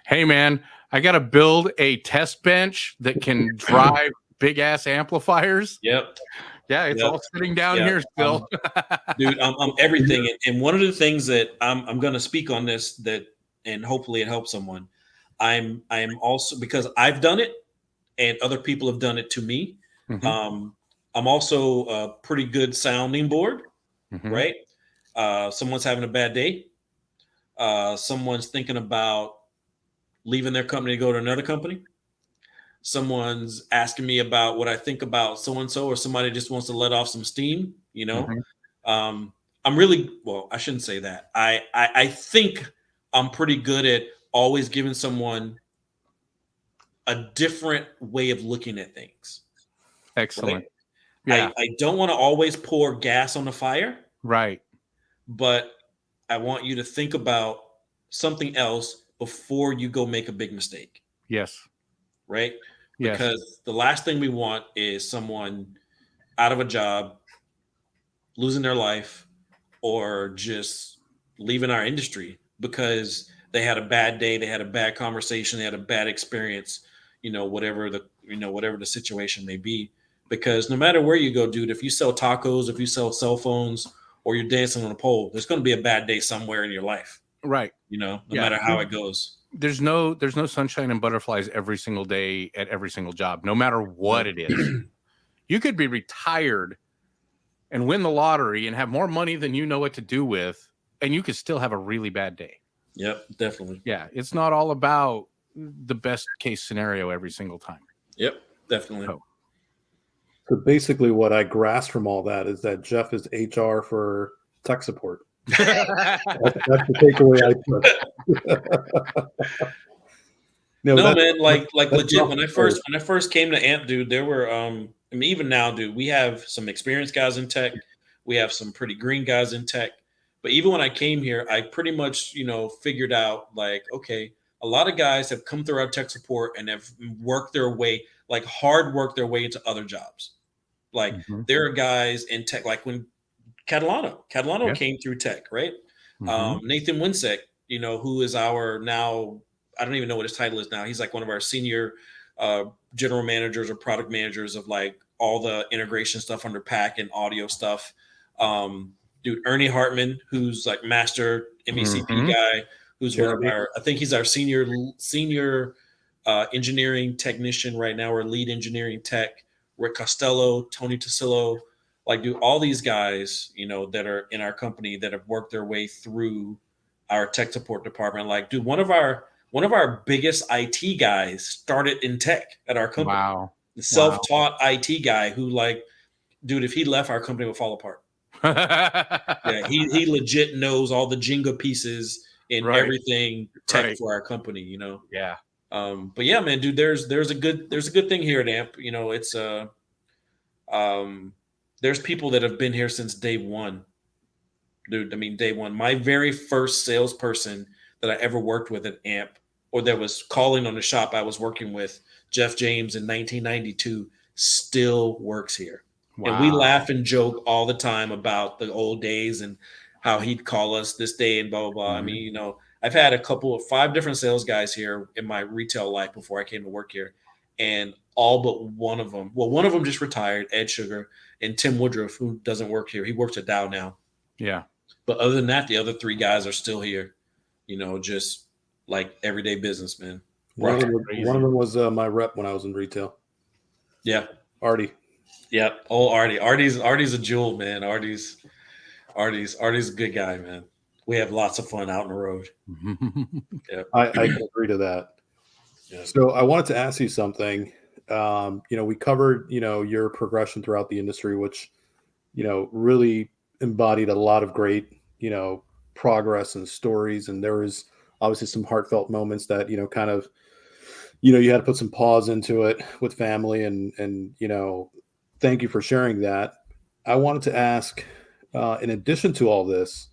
A: Hey, man, I got to build a test bench that can drive big ass amplifiers.
C: Yep.
A: Yeah, it's all sitting down here still.
C: Dude, I'm everything. And one of the things that I'm going to speak on this, and hopefully it helps someone. I'm also, because I've done it and other people have done it to me. Mm-hmm. I'm also a pretty good sounding board, right? Someone's having a bad day. Someone's thinking about leaving their company to go to another company. Someone's asking me about what I think about so-and-so, or somebody just wants to let off some steam, I'm really, well, I shouldn't say that. I think I'm pretty good at always giving someone a different way of looking at things.
A: Excellent.
C: Right?
A: Yeah.
C: I don't want to always pour gas on the fire.
A: Right.
C: But I want you to think about something else before you go make a big mistake.
A: Yes.
C: Right?
A: Yes.
C: Because the last thing we want is someone out of a job, losing their life or just leaving our industry because they had a bad day, they had a bad conversation, they had a bad experience, whatever the situation may be. Because no matter where you go, dude, if you sell tacos, if you sell cell phones, or you're dancing on a pole, there's going to be a bad day somewhere in your life,
A: Right.
C: no matter how it goes.
A: There's no sunshine and butterflies every single day at every single job, no matter what it is. You could be retired and win the lottery and have more money than you know what to do with, and you could still have a really bad day.
C: Yep, definitely.
A: Yeah, it's not all about the best case scenario every single time.
C: Yep, definitely.
B: So basically, what I grasp from all that is that Jeff is HR for tech support. That's the takeaway I took.
C: No, man, like legit. When I first came to AMP, dude, there were even now, dude, we have some experienced guys in tech. We have some pretty green guys in tech. But even when I came here, I pretty much, figured out like, okay, a lot of guys have come through our tech support and have worked their way, like hard work their way into other jobs. Like there are guys in tech, like when Catalano came through tech, right? Nathan Winsek, who is our now, I don't even know what his title is now. He's like one of our senior general managers or product managers of like all the integration stuff under PAC and audio stuff. Dude, Ernie Hartman, who's like master MECP guy, who's one of our, I think he's our senior engineering technician right now, or lead engineering tech. Rick Costello, Tony Tassillo, like, dude, all these guys, that are in our company that have worked their way through our tech support department. Like, dude, one of our biggest IT guys started in tech at our company.
A: Wow.
C: The self-taught IT guy who, like, dude, if he left, our company would fall apart. Yeah, he legit knows all the Jenga pieces in everything tech for our company,
A: Yeah.
C: But yeah, man, dude, there's a good thing here at AMP. It's there's people that have been here since day one. Dude, I mean, day one. My very first salesperson that I ever worked with at AMP, or that was calling on the shop I was working with, Jeff James in 1992, still works here. Wow. And we laugh and joke all the time about the old days and how he'd call us this day and blah, blah, blah. I mean, I've had 5 different sales guys here in my retail life before I came to work here. And all but one of them just retired, Ed Sugar, and Tim Woodruff, who doesn't work here. He works at Dow now.
A: Yeah.
C: But other than that, the other 3 guys are still here, just like everyday businessmen.
B: One of them was my rep when I was in retail.
C: Yeah.
B: Artie.
C: Yep. Oh, Artie. Artie's a jewel, man. Artie's a good guy, man. We have lots of fun out on the road.
B: Yep. I can agree to that. Yeah. So I wanted to ask you something. We covered, your progression throughout the industry, which, really embodied a lot of great, progress and stories. And there was obviously some heartfelt moments that, kind of, you had to put some pause into it with family and, thank you for sharing that. I wanted to ask, in addition to all this,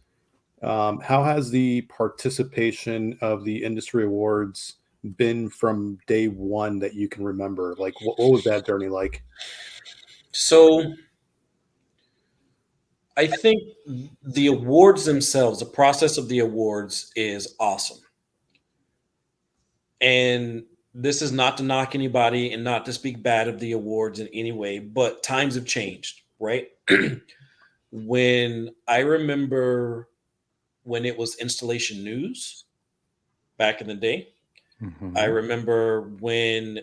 B: how has the participation of the industry awards been from day one that you can remember? Like, what was that journey like?
C: So I think the awards themselves, the process of the awards is awesome. And this is not to knock anybody and not to speak bad of the awards in any way, but times have changed, right? When I remember when it was Installation News back in the day, I remember when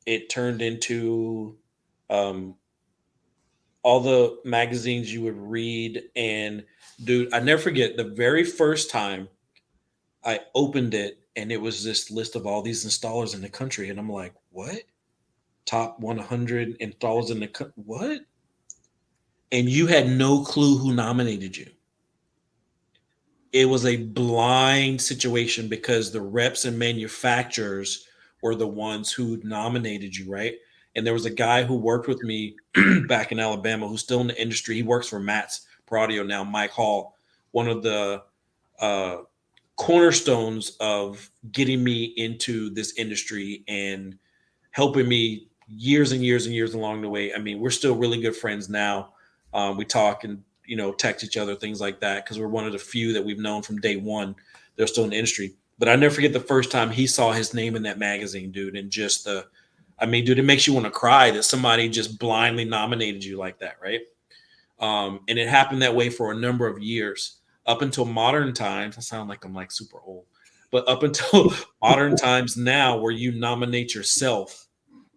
C: it turned into all the magazines you would read. And dude, I never forget the very first time I opened it and it was this list of all these installers in the country. And I'm like, what? Top 100 installers in the country? What? And you had no clue who nominated you. It was a blind situation because the reps and manufacturers were the ones who nominated you, right? And there was a guy who worked with me back in Alabama who's still in the industry. He works for Matt's Pro Audio now, Mike Hall, one of the cornerstones of getting me into this industry and helping me years and years and years along the way. I mean, we're still really good friends now. We talk and text each other, things like that, because we're one of the few that we've known from day one. They're still in the industry. But I never forget the first time he saw his name in that magazine, dude, and just dude, it makes you want to cry that somebody just blindly nominated you like that, right? And it happened that way for a number of years up until modern times. I sound like I'm like super old, but up until modern times now, where you nominate yourself,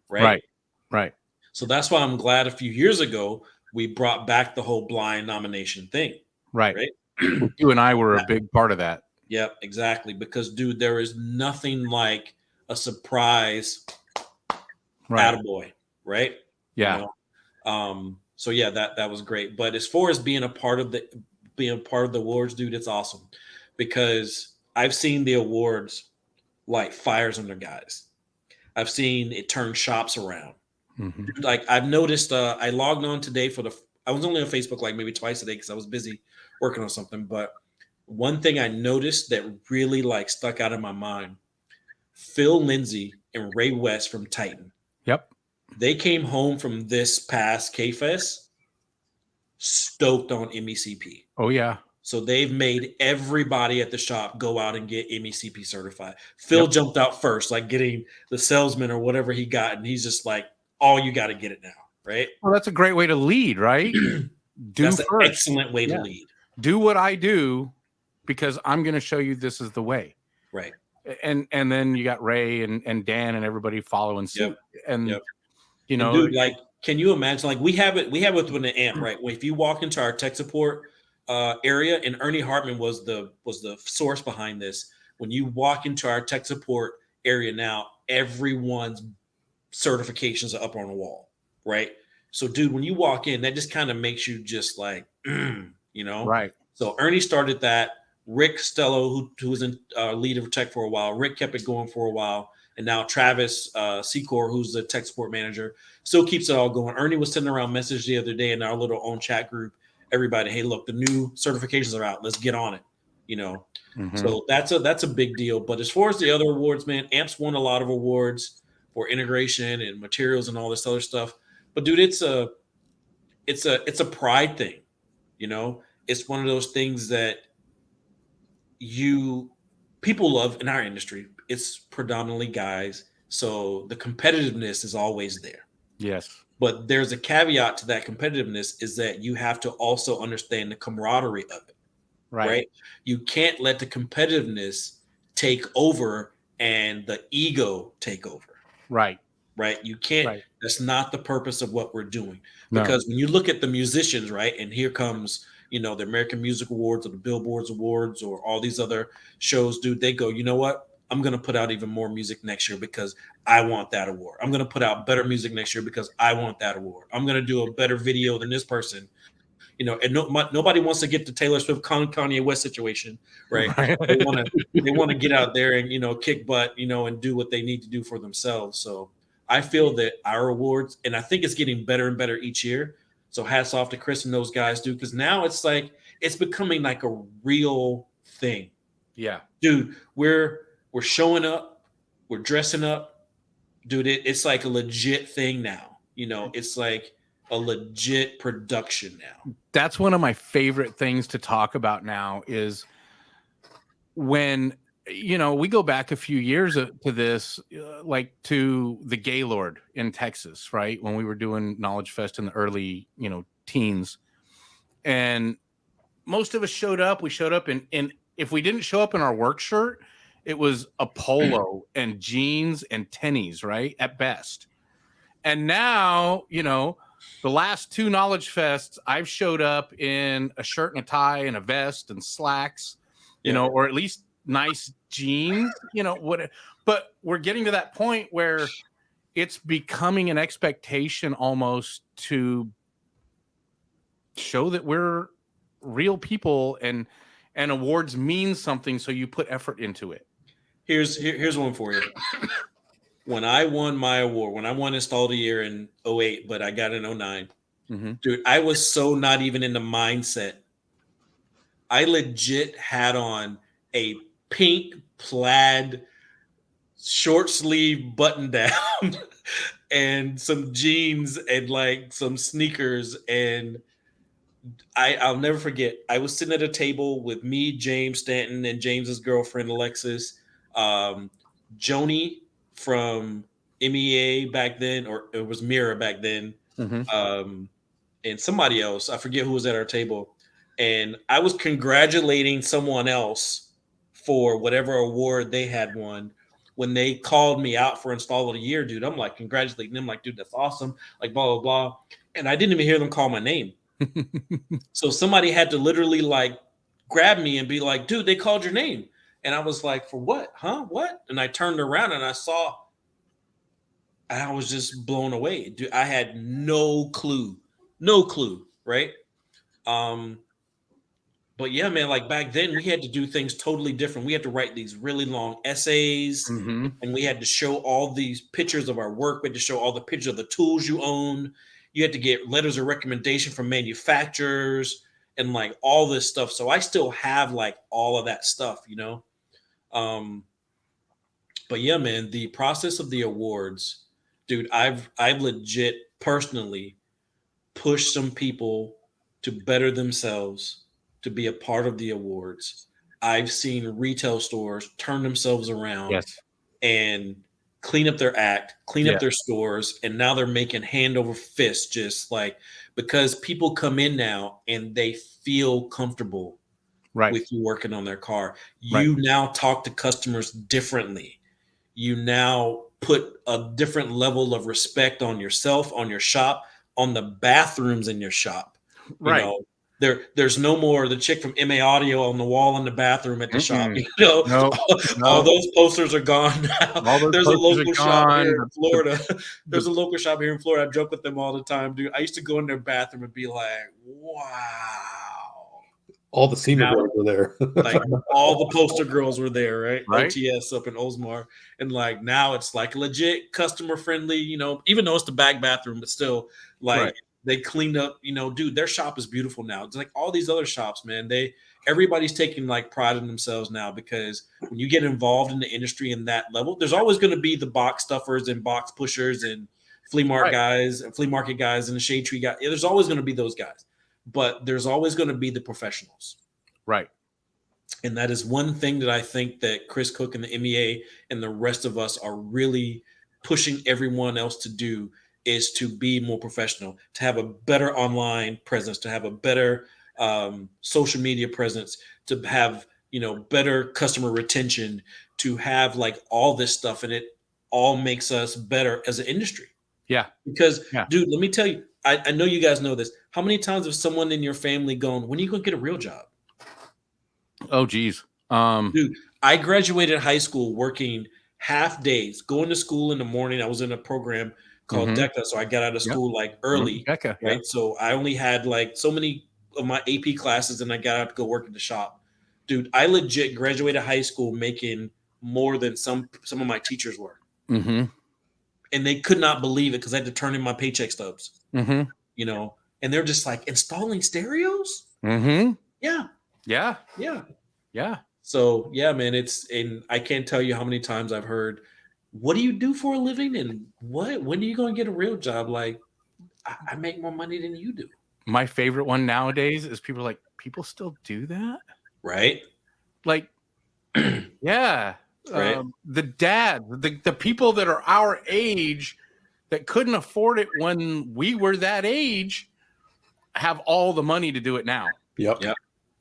C: right?
A: Right.
C: So that's why I'm glad a few years ago we brought back the whole blind nomination thing,
A: Right.
C: right?
A: You and I were a big part of that.
C: Yep, exactly. Because, dude, there is nothing like a surprise attaboy, right?
A: Yeah.
C: So yeah, that was great. But as far as being a part of the awards, dude, it's awesome because I've seen the awards like fires under guys. I've seen it turn shops around.
A: Mm-hmm.
C: Like I've noticed, I logged on today I was only on Facebook like maybe twice a day because I was busy working on something. But one thing I noticed that really like stuck out in my mind, Phil Lindsay and Ray West from Titan.
A: Yep.
C: They came home from this past K-Fest stoked on MECP.
A: Oh, yeah.
C: So they've made everybody at the shop go out and get MECP certified. Phil jumped out first, like getting the salesman or whatever he got. And he's just like, oh, you got to get it now, right?
A: Well, that's a great way to lead, right?
C: That's an excellent way to lead.
A: Do what I do because I'm going to show you this is the way.
C: Right.
A: And then you got Ray and Dan and everybody following suit. And
C: dude, like, can you imagine? Like, we have it with an amp, right? If you walk into our tech support area, and Ernie Hartman was the source behind this. When you walk into our tech support area now, everyone's certifications are up on the wall, right? So, dude, when you walk in, that just kind of makes you just like,
A: right.
C: So Ernie started that. Rick Stello, who was in lead of tech for a while, Rick kept it going for a while. And now Travis Secor, who's the tech support manager, still keeps it all going. Ernie was sending around message the other day in our little own chat group. Everybody, hey, look, the new certifications are out. Let's get on it.
A: Mm-hmm.
C: So that's a big deal. But as far as the other awards, man, Amp's won a lot of awards for integration and materials and all this other stuff. But dude, it's a pride thing. It's one of those things that people love in our industry. It's predominantly guys, so the competitiveness is always there.
A: Yes.
C: But there's a caveat to that competitiveness is that you have to also understand the camaraderie of it. Right? You can't let the competitiveness take over and the ego take over.
A: Right.
C: You can't. Right. That's not the purpose of what we're doing. Because when you look at the musicians, right, and here comes the American Music Awards or the Billboards Awards or all these other shows, dude, they go, you know what? I'm going to put out even more music next year because I want that award. I'm going to put out better music next year because I want that award. I'm going to do a better video than this person. And nobody wants to get the Taylor Swift Kanye West situation, right? They want to get out there and kick butt, and do what they need to do for themselves. So I feel that our awards, and I think it's getting better and better each year. So hats off to Chris and those guys, dude, because now it's like it's becoming like a real thing.
A: Yeah,
C: dude, we're showing up, we're dressing up, dude. It's like a legit thing now. It's like a legit production now.
A: That's one of my favorite things to talk about now is when we go back a few years to this, like to the Gaylord in Texas, right? When we were doing Knowledge Fest in the early, teens, and most of us showed up. We showed up in if we didn't show up in our work shirt, it was a polo and jeans and tennies, right? At best. And now, the last two Knowledge Fests, I've showed up in a shirt and a tie and a vest and slacks, or at least nice jeans, but we're getting to that point where it's becoming an expectation almost to show that we're real people and awards mean something. So you put effort into it.
C: Here's one for you. When I won my award, when I won Install of the Year in 2008, but I got it in 2009,
A: mm-hmm.
C: Dude, I was so not even in the mindset. I legit had on a pink plaid short sleeve button down and some jeans and like some sneakers. And I'll never forget. I was sitting at a table with me, James Stanton, and James's girlfriend Alexis, um, Joni from MEA back then, or it was Mira back then,
A: Mm-hmm.
C: and somebody else. I forget who was at our table, and I was congratulating someone else for whatever award they had won. When they called me out for install of the year, dude, I'm like congratulating them, like, dude, that's awesome, like blah blah blah, and I didn't even hear them call my name. So somebody had to literally like grab me and be like, dude, they called your name. And I was like, for what? Huh? What? And I turned around and I saw, and I was just blown away. Dude, I had no clue. No clue. Right. Um, but yeah, man, like back then we had to do things totally different. We had to write these really long essays
A: Mm-hmm.
C: and we had to show all these pictures of our work. We had to show all the pictures of the tools you own. You had to get letters of recommendation from manufacturers and like all this stuff. So I still have like all of that stuff, you know? Um, but yeah, man, the process of the awards, dude, I've legit personally pushed some people to better themselves to be a part of the awards. I've seen retail stores turn themselves around
A: Yes.
C: and clean up their act, clean
A: Yeah.
C: up their stores, and now they're making hand over fist, just like because people come in now and they feel comfortable
A: Right.
C: with you working on their car.
A: Right.
C: You now talk to customers differently. You now put a different level of respect on yourself, on your shop, on the bathrooms in your shop. You
A: Right.
C: know, there's no more the chick from MA Audio on the wall in the bathroom at the shop.
A: Mm-mm.
C: You know,
A: No.
C: all
A: No.
C: those posters are gone now.
A: All those
C: There's a
A: posters are
C: local shop
A: gone.
C: here in Florida.
A: The-
C: There's a local shop here in Florida. I joke with them all the time, dude. I used to go in their bathroom and be like, wow.
B: All the SEMA
C: Now-
B: girls were there.
C: Like all the poster girls were there, right?
A: Right.
C: OTS up in Osmar. And like now it's like legit customer friendly, you know, even though it's the back bathroom, but still like
A: Right.
C: they cleaned up, you know, dude, their shop is beautiful now. It's like all these other shops, man. Everybody's taking like pride in themselves now because when you get involved in the industry in that level, there's always going to be the box stuffers and box pushers and flea market
A: Right.
C: guys and flea market guys and the shade tree guys. Yeah, there's always going to be those guys, but there's always going to be the professionals.
A: Right.
C: And that is one thing that I think that Chris Cook and the MEA and the rest of us are really pushing everyone else to do is to be more professional, to have a better online presence, to have a better social media presence, to have, you know, better customer retention, to have like all this stuff. And it all makes us better as an industry.
A: Yeah.
C: Because,
A: Yeah.
C: dude, let me tell you, I know you guys know this. How many times have someone in your family gone, when are you going to get a real job?
A: Oh, geez.
C: Dude, I graduated high school working half days, going to school in the morning. I was in a program called
A: Mhm.
C: DECA, so I got out of
A: Yep.
C: school like early,
A: Becca.
C: right?
A: Yeah.
C: So I only had like so many of my AP classes, and I got out to go work at the shop. Dude, I legit graduated high school making more than some of my teachers were,
A: Mm-hmm.
C: and they could not believe it because I had to turn in my paycheck stubs,
A: Mm-hmm.
C: you know. And they're just like, installing stereos?
A: Mm-hmm.
C: Yeah,
A: Yeah.
C: yeah.
A: Yeah.
C: So yeah, man, and I can't tell you how many times I've heard, what do you do for a living? And when are you going to get a real job? Like, I make more money than you do.
A: My favorite one nowadays is people are like, people still do that?
C: Right.
A: Like, yeah.
C: Right.
A: The people that are our age that couldn't afford it when we were that age have all the money to do it now.
B: Yep.
C: Yep.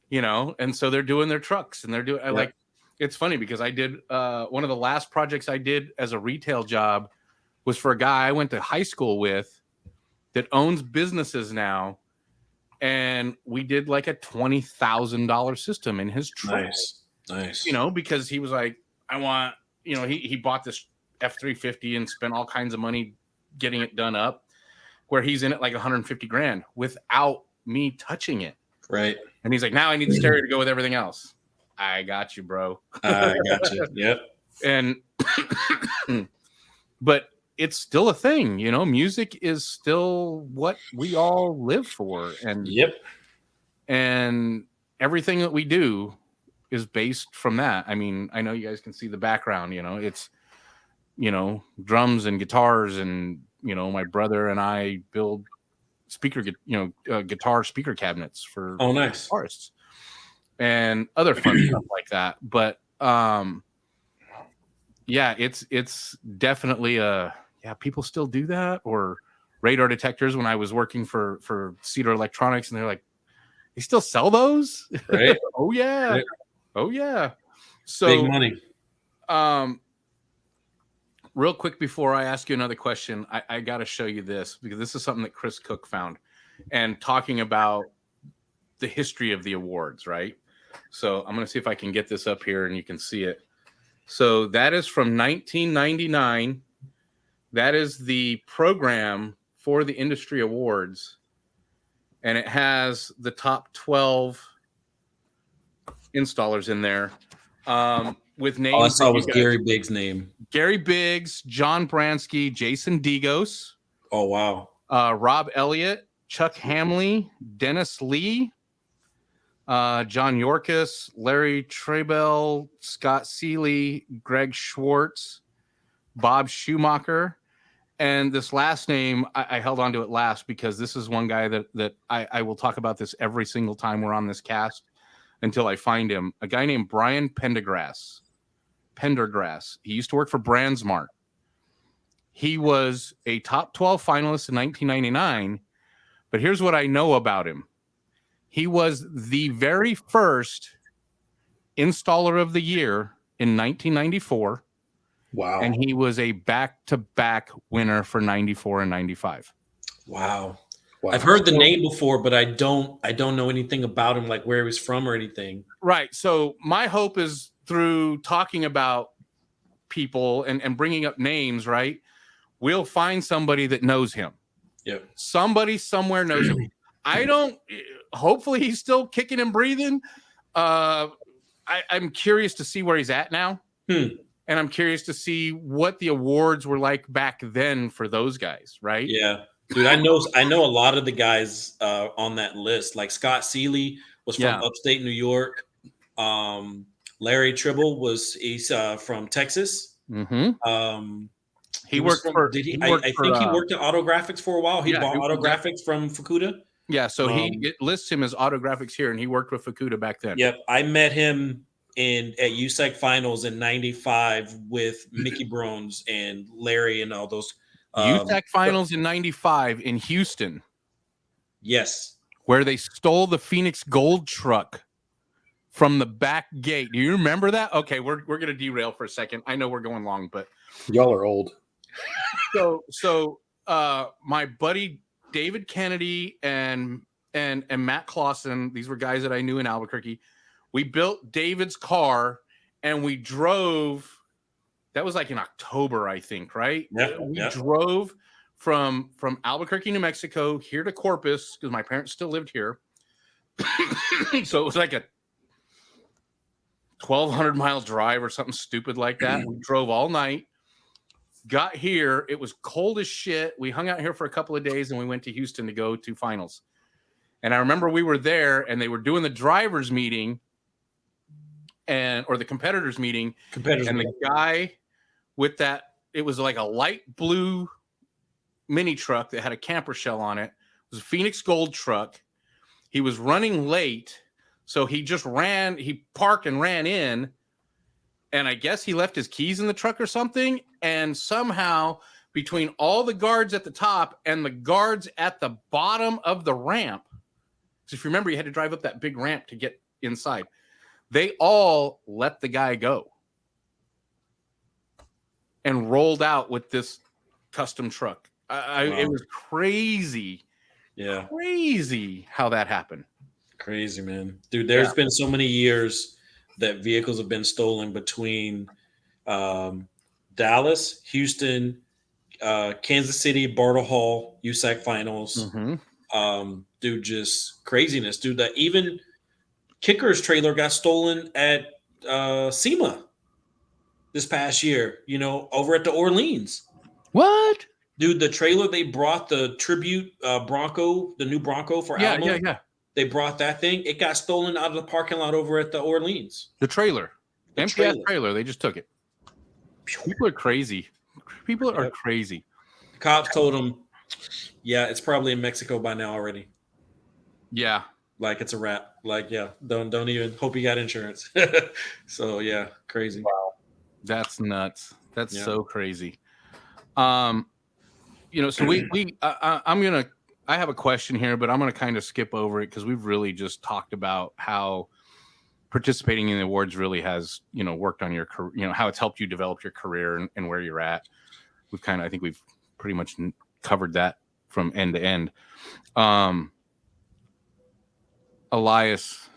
A: You know, and so they're doing their trucks and they're doing like, it's funny because I did one of the last projects I did as a retail job was for a guy I went to high school with that owns businesses now. And we did like a $20,000 system in his truck.
C: Nice.
A: You know, because he was like, I want, you know, he bought this F350 and spent all kinds of money getting it done up, where he's in it like 150 grand without me touching it.
C: Right.
A: And he's like, now I need the stereo to go with everything else. I got you, bro.
C: I got you. Yep.
A: And but it's still a thing, you know, music is still what we all live for. And and everything that we do is based from that. I mean, I know you guys can see the background, you know, it's, you know, drums and guitars, and, you know, my brother and I build guitar speaker cabinets for
C: nice.
A: guitarists and other fun stuff like that. But yeah, it's definitely people still do that, or radar detectors. When I was working for Cedar Electronics, and they're like, they still sell those,
C: right?
A: Oh yeah,
C: Right.
A: oh yeah. So
C: big money.
A: Real quick before I ask you another question, I got to show you this, because this is something that Chris Cook found, and talking about the history of the awards, right? So I'm going to see if I can get this up here and you can see it. So that is from 1999. That is the program for the industry awards, and it has the top 12 installers in there. With names.
C: All I saw was Gary Biggs' name.
A: Gary Biggs, John Bransky, Jason Digos.
C: Oh, wow.
A: Rob Elliott, Chuck Hamley, Dennis Lee, John Yorkis, Larry Trebell, Scott Seeley, Greg Schwartz, Bob Schumacher. And this last name, I held on to it last because this is one guy that I will talk about this every single time we're on this cast until I find him. A guy named Brian Pendergrass. He used to work for Brandsmart. He was a top 12 finalist in 1999. But here's what I know about him. He was the very first installer of the year in 1994.
B: Wow.
A: And he was a back-to-back winner for 94 and 95.
C: Wow. I've heard the name before, but I don't know anything about him, like where he was from or anything.
A: Right. So my hope is through talking about people and bringing up names, right? We'll find somebody that knows him.
C: Yep.
A: Somebody somewhere knows him. Hopefully he's still kicking and breathing. I'm curious to see where he's at now. And I'm curious to see what the awards were like back then for those guys, right?
C: Yeah. Dude, I know a lot of the guys on that list. Like Scott Seeley was from upstate New York. Larry Tribble he's from Texas.
A: Mm-hmm.
C: He worked for. Did he? I think he worked at Autographics for a while. He bought Autographics from Fukuda.
A: Yeah, so it lists him as Autographics here, and he worked with Fukuda back then.
C: Yep, I met him at USEC finals in '95 with Mickey Brones and Larry and all those.
A: USEC finals in '95 in Houston.
C: Yes,
A: where they stole the Phoenix Gold truck from the back gate. Do you remember that? Okay, we're gonna derail for a second. I know we're going long, but
B: y'all are old.
A: So my buddy David Kennedy and Matt Clausen, these were guys that I knew in Albuquerque. We built David's car and we drove. That was like in October, I think, right?
C: Yeah.
A: We drove from Albuquerque, New Mexico, here to Corpus because my parents still lived here. So it was like a 1,200 mile drive or something stupid like that. We drove all night. Got here. It was cold as shit. We hung out here for a couple of days and we went to Houston to go to finals. And I remember we were there and they were doing the drivers meeting or the competitors meeting. The guy with that, it was like a light blue mini truck that had a camper shell on it. It was a Phoenix Gold truck. He was running late. So he just he parked and ran in. And I guess he left his keys in the truck or something. And somehow between all the guards at the top and the guards at the bottom of the ramp, because if you remember, you had to drive up that big ramp to get inside. They all let the guy go and rolled out with this custom truck. Wow. It was crazy.
C: Yeah.
A: Crazy how that happened.
C: Crazy, man. Dude, there's been so many years that vehicles have been stolen between Dallas, Houston, Kansas City, Bartle Hall, USAC finals.
A: Mm-hmm.
C: Dude, just craziness. Dude, that even Kicker's trailer got stolen at SEMA this past year, over at the Orleans.
A: What?
C: Dude, the trailer they brought, the tribute Bronco, the new Bronco for Alamo. Yeah. They brought that thing. It got stolen out of the parking lot over at the Orleans.
A: The trailer. Empty trailer. They just took it. People are crazy. People are crazy.
C: The cops told them, Yeah, it's probably in Mexico by now already.
A: Yeah.
C: Like it's a wrap. Like, yeah, don't even hope you got insurance. So yeah, crazy.
A: That's nuts. That's
C: Yeah.
A: so crazy. Um, so I have a question here, but I'm gonna kind of skip over it because we've really just talked about how participating in the awards really has, worked on your career, how it's helped you develop your career and where you're at. I think we've pretty much covered that from end to end. Elias.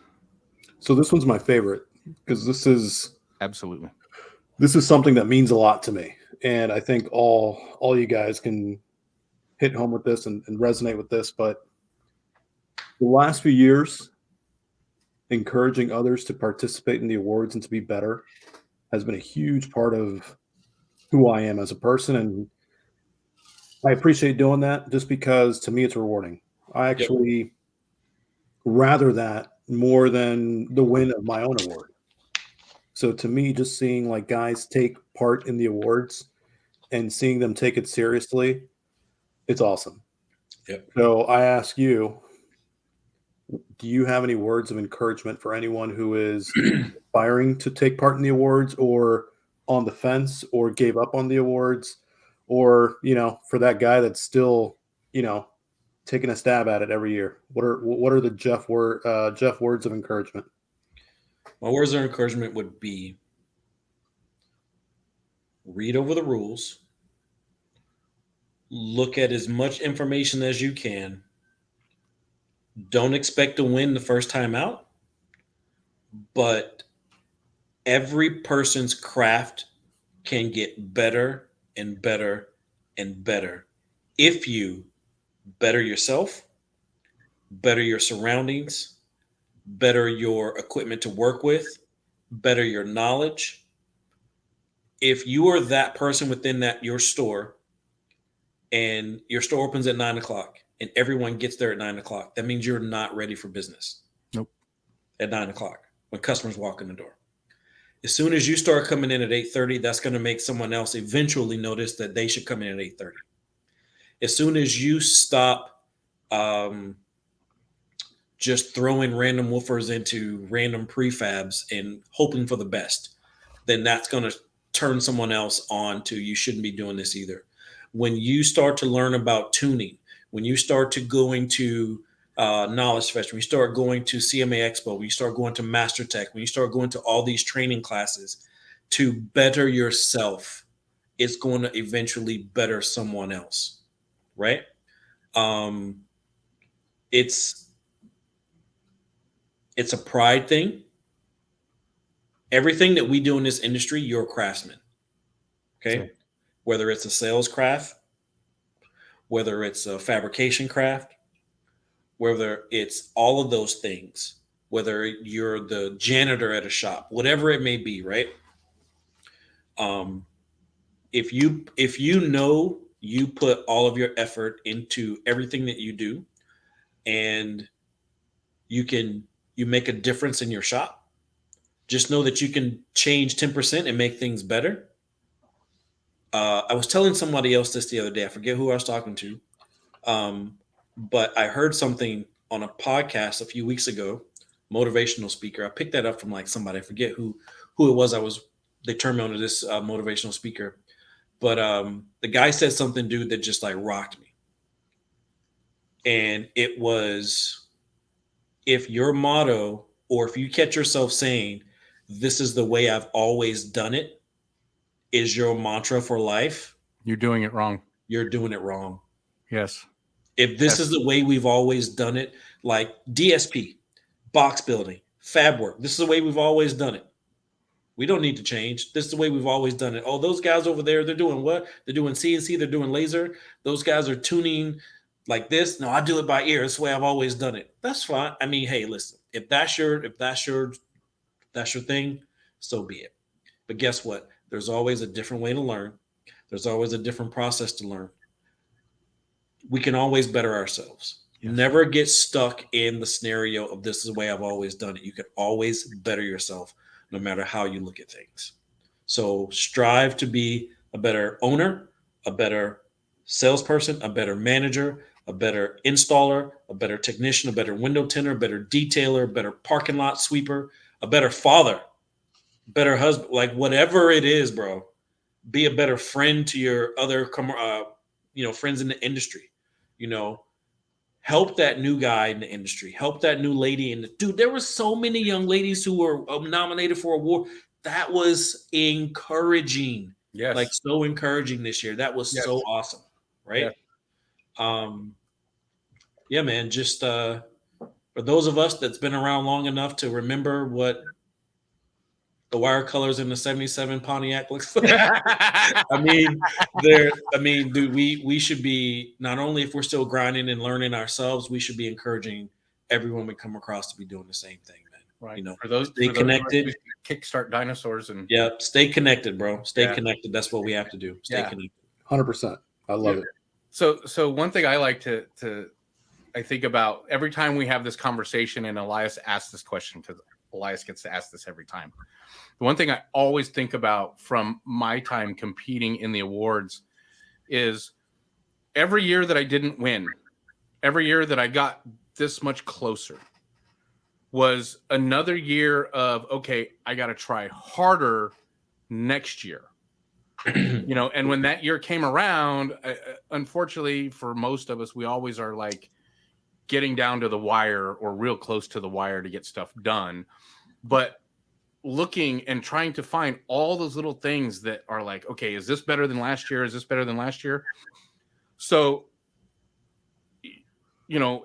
B: So this one's my favorite because
A: Absolutely.
B: this is something that means a lot to me, and I think all you guys can hit home with this and resonate with this. But the last few years, encouraging others to participate in the awards and to be better has been a huge part of who I am as a person, and I appreciate doing that just because to me it's rewarding. I
C: Yep.
B: actually rather that more than the win of my own award. So to me, just seeing like guys take part in the awards and seeing them take it seriously, it's awesome.
C: Yep.
B: So I ask you, do you have any words of encouragement for anyone who is aspiring to take part in the awards or on the fence or gave up on the awards or, for that guy that's still, taking a stab at it every year? What are the Jeff words of encouragement?
C: My words of encouragement would be read over the rules, look at as much information as you can. Don't expect to win the first time out, but every person's craft can get better and better and better if you better yourself, better your surroundings, better your equipment to work with, better your knowledge. If you are that person within that your store and your store opens at 9 o'clock and everyone gets there at 9 o'clock, that means you're not ready for business.
A: Nope.
C: At 9 o'clock when customers walk in the door. As soon as you start coming in at 8:30, that's going to make someone else eventually notice that they should come in at 8:30. As soon as you stop just throwing random woofers into random prefabs and hoping for the best, then that's going to turn someone else on to you shouldn't be doing this either. When you start to learn about tuning, when you start to going to Knowledge Fest, when you start going to CMA Expo, when you start going to Master Tech, when you start going to all these training classes to better yourself, it's going to eventually better someone else, right? It's a pride thing. Everything that we do in this industry, you're a craftsman. Okay.
A: Sure.
C: Whether it's a sales craft, whether it's a fabrication craft, whether it's all of those things, whether you're the janitor at a shop, whatever it may be, right? If you know you put all of your effort into everything that you do, and you make a difference in your shop, just know that you can change 10% and make things better. I was telling somebody else this the other day. I forget who I was talking to. But I heard something on a podcast a few weeks ago, motivational speaker. I picked that up from like somebody. I forget who it was. They turned me on to this motivational speaker. But the guy said something, dude, that just like rocked me. And it was, if your motto, or if you catch yourself saying, this is the way I've always done it, is your mantra for life,
A: You're doing it wrong.
C: you're doing it wrong.
A: Yes.
C: If this is the way we've always done it, like DSP, box building, fab work, this is the way we've always done it. We don't need to change. This is the way we've always done it. Oh, those guys over there, they're doing what? They're doing CNC, they're doing laser. Those guys are tuning like this. No, I do it by ear. It's the way I've always done it. That's fine. I mean, hey, listen, if that's your thing, so be it. But guess what? There's always a different way to learn. There's always a different process to learn. We can always better ourselves. Yes. Never get stuck in the scenario of this is the way I've always done it. You can always better yourself no matter how you look at things. So strive to be a better owner, a better salesperson, a better manager, a better installer, a better technician, a better window tinter, a better detailer, a better parking lot sweeper, a better father, better husband, like whatever it is, bro. Be a better friend to your other, friends in the industry. You know, help that new guy in the industry. Help that new lady dude. There were so many young ladies who were nominated for award. That was encouraging.
A: Yes.
C: Like so encouraging this year. That was so awesome. Right. Yeah, man. Just for those of us that's been around long enough to remember what the wire colors in the 77 Pontiac looks like. Dude, we should be, not only if we're still grinding and learning ourselves, we should be encouraging everyone we come across to be doing the same thing, man.
A: Right.
C: You know,
A: stay
C: connected.
A: Kickstart dinosaurs and
C: stay connected, bro. Stay connected. That's what we have to do. Stay connected.
B: 100%. I love it.
A: So one thing I like to I think about every time we have this conversation, and Elias asks this question, because Elias gets to ask this every time. The one thing I always think about from my time competing in the awards is every year that I didn't win, every year that I got this much closer, was another year of, okay, I got to try harder next year. And when that year came around, unfortunately for most of us, we always are like getting down to the wire or real close to the wire to get stuff done. But looking and trying to find all those little things that are like, okay, is this better than last year? Is this better than last year? So,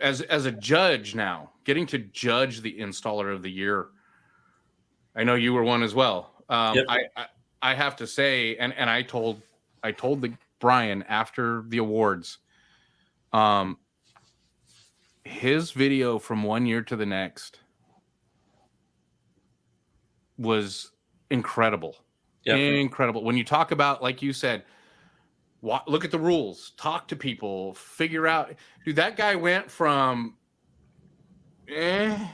A: as a judge now, getting to judge the installer of the year, I know you were one as well. I have to say, and I told the Bryan after the awards, his video from one year to the next was incredible. Incredible. When you talk about, like you said, look at the rules, talk to people, figure out. Dude, that guy went from, that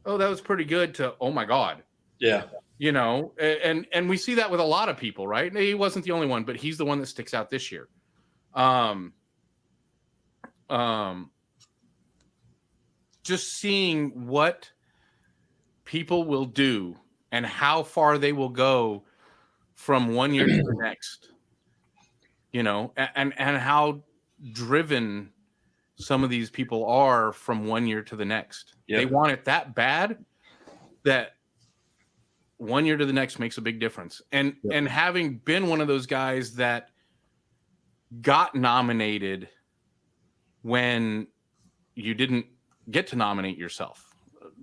A: was pretty good, to, oh my God.
C: Yeah.
A: And we see that with a lot of people, right? He wasn't the only one, but he's the one that sticks out this year. Just seeing what people will do and how far they will go from one year to the next, and how driven some of these people are from one year to the next. Yep. They want it that bad that one year to the next makes a big difference. And having been one of those guys that got nominated when you didn't get to nominate yourself.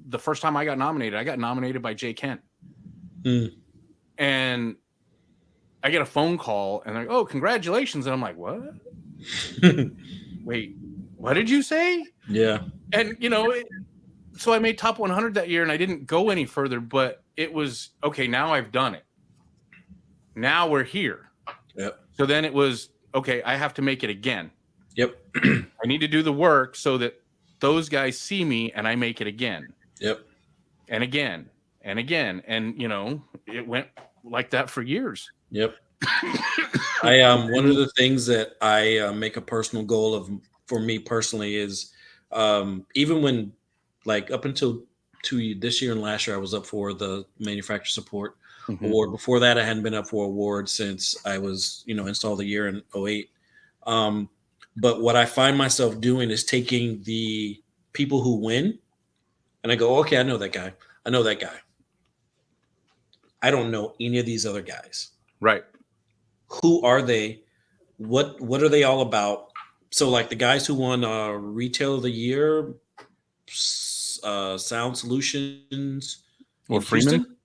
A: The first time I got nominated by Jay Kent. And I get a phone call and they're like, oh, congratulations. And I'm like, what? Wait, what did you say?
C: Yeah.
A: And, so I made top 100 that year and I didn't go any further, but it was, okay, now I've done it. Now we're here.
C: Yep.
A: So then it was, okay, I have to make it again.
C: Yep.
A: I need to do the work so that those guys see me and I make it again.
C: Yep.
A: And again and again. And, it went like that for years.
C: Yep. One of the things that I make a personal goal of for me personally is even when, like, up until this year and last year, I was up for the manufacturer support award. Before that, I hadn't been up for awards since I was, installed the year in 2008. But what I find myself doing is taking the people who win and I go, okay, I know that guy. I know that guy. I don't know any of these other guys.
A: Right.
C: Who are they? What are they all about? So, like, the guys who won Retail of the Year, Sound Solutions,
A: or Freeman.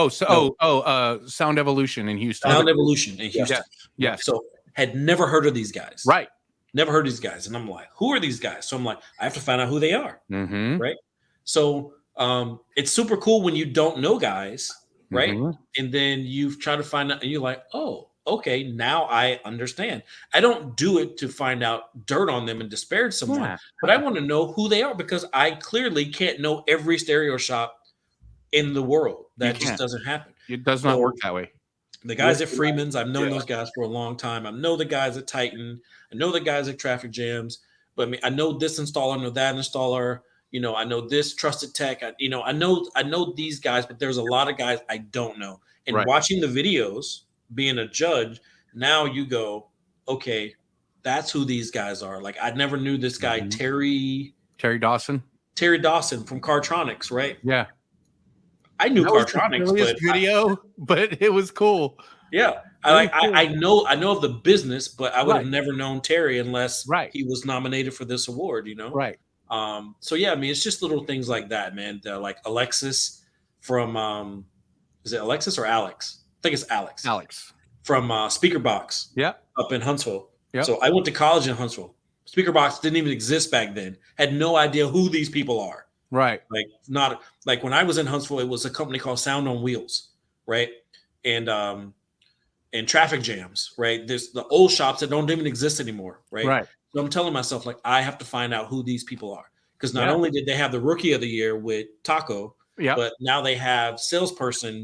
A: Sound Evolution in Houston.
C: Sound Evolution in Houston.
A: Yes.
C: So had never heard of these guys.
A: Right.
C: Never heard of these guys. And I'm like, who are these guys? So I'm like, I have to find out who they are. Right. So it's super cool when you don't know guys. Right. And then you try to find out and you're like, oh, okay, now I understand. I don't do it to find out dirt on them and disparage someone, but I want to know who they are because I clearly can't know every stereo shop in the world. That just doesn't happen.
A: It does not work that way.
C: The guys at Freeman's, I've known those guys for a long time. I know the guys at Titan. I know the guys at Traffic Jams. But I mean, I know this installer, I know that installer. You know, I know this Trusted Tech. I know these guys, but there's a lot of guys I don't know. And watching the videos, being a judge, now you go, okay, that's who these guys are. Like I never knew this guy, Terry Dawson from Cartronics, right?
A: Yeah.
C: I knew Cartronics,
A: but it was cool.
C: Yeah, I know of the business, but I would have never known Terry unless he was nominated for this award. You know,
A: right?
C: So yeah, I mean, it's just little things like that, man. Like Alexis from, is it Alexis or Alex? I think it's Alex.
A: Alex
C: from Speaker Box.
A: Yeah,
C: up in Huntsville.
A: Yeah.
C: So I went to college in Huntsville. Speaker Box didn't even exist back then. Had no idea who these people are.
A: Right.
C: Like not like when I was in Huntsville, it was a company called Sound on Wheels, right? And Traffic Jams, right? There's the old shops that don't even exist anymore, right?
A: Right.
C: So I'm telling myself, like, I have to find out who these people are. Because not only did they have the Rookie of the Year with Taco, but now they have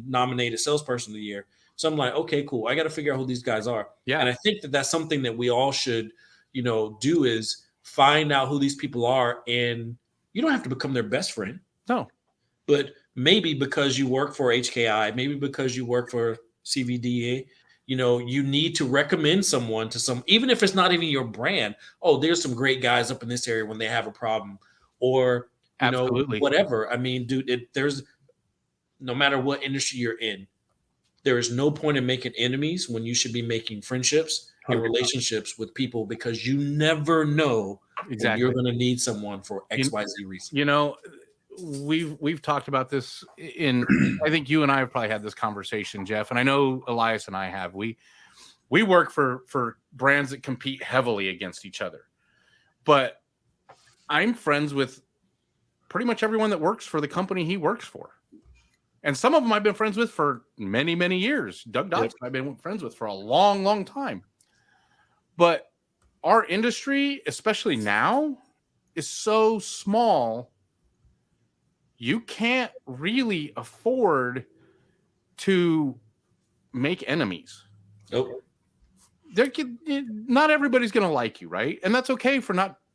C: nominated Salesperson of the Year. So I'm like, okay, cool. I got to figure out who these guys are.
A: Yeah.
C: And I think that that's something that we all should, do is find out who these people are. And you don't have to become their best friend.
A: No.
C: But maybe because you work for HKI, maybe because you work for CVDA, you need to recommend someone to even if it's not even your brand. Oh, there's some great guys up in this area when they have a problem, or whatever. I mean, dude, there's no matter what industry you're in, there is no point in making enemies when you should be making friendships and relationships with people, because you never know when you're going to need someone for XYZ reason.
A: We've talked about this I think you and I have probably had this conversation, Jeff, and I know Elias and I have. We work for brands that compete heavily against each other, but I'm friends with pretty much everyone that works for the company he works for. And some of them I've been friends with for many, many years. Doug Dodson I've been friends with for a long, long time. But our industry, especially now, is so small, you can't really afford to make enemies.
C: Nope.
A: Not everybody's going to like you, right? And that's okay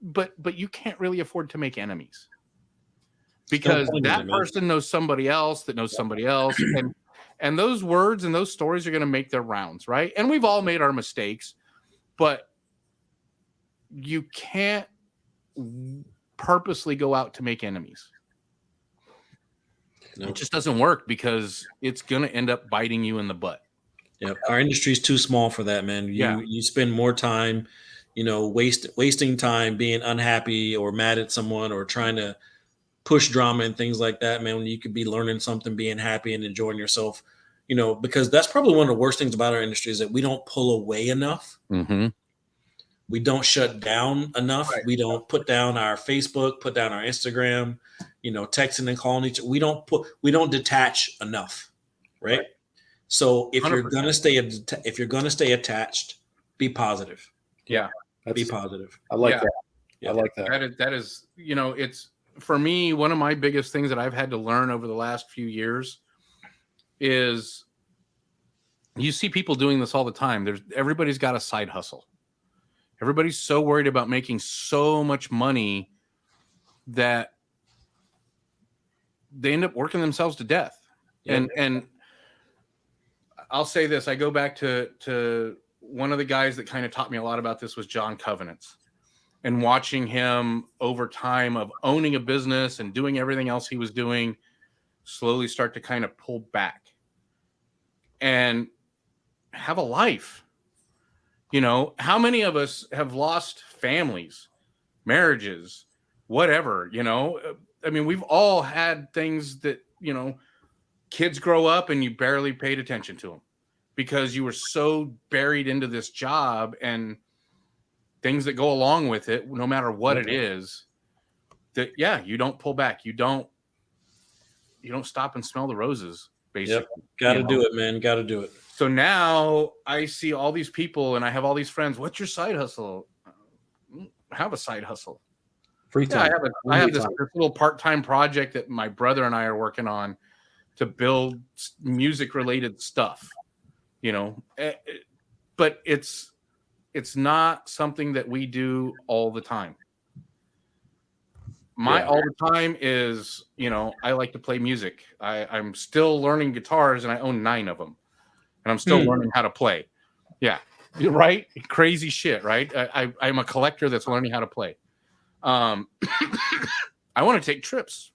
A: but you can't really afford to make enemies. Because that person knows somebody else that knows somebody else. And those words and those stories are going to make their rounds, right? And we've all made our mistakes, but you can't purposely go out to make enemies. No. It just doesn't work, because it's going to end up biting you in the butt.
C: Yeah, our industry is too small for that, man. You spend more time, wasting time being unhappy or mad at someone or trying to push drama and things like that, man, when you could be learning something, being happy and enjoying yourself, because that's probably one of the worst things about our industry is that we don't pull away enough.
A: Mm-hmm.
C: We don't shut down enough. Right. We don't put down our Facebook, put down our Instagram, texting and calling each other. We don't detach enough. Right. So if 100%. If you're going to stay attached, be positive.
A: Yeah.
C: Be positive.
B: I like that. Yeah. I like that.
A: That is, it's, for me, one of my biggest things that I've had to learn over the last few years is you see people doing this all the time. Everybody's got a side hustle. Everybody's so worried about making so much money that they end up working themselves to death. Yeah. And I'll say this, I go back to one of the guys that kind of taught me a lot about this was John Covenants. And watching him over time of owning a business and doing everything else he was doing, slowly start to kind of pull back and have a life. How many of us have lost families, marriages, whatever, I mean, we've all had things that, kids grow up and you barely paid attention to them because you were so buried into this job and things that go along with it, no matter what it is, that, you don't pull back. You don't stop and smell the roses, basically.
C: Yep. Got to do it, man. Got to do it.
A: So now I see all these people and I have all these friends. What's your side hustle? I have a side hustle.
B: Free time.
A: I have this little part-time project that my brother and I are working on to build music-related stuff. you know, but it's not something that we do all the time. My all the time is, you know, I like to play music. I'm still learning guitars, and I own 9 of them, and I'm still learning how to play. Yeah, right. Crazy shit, right? I'm a collector that's learning how to play. I want to take trips.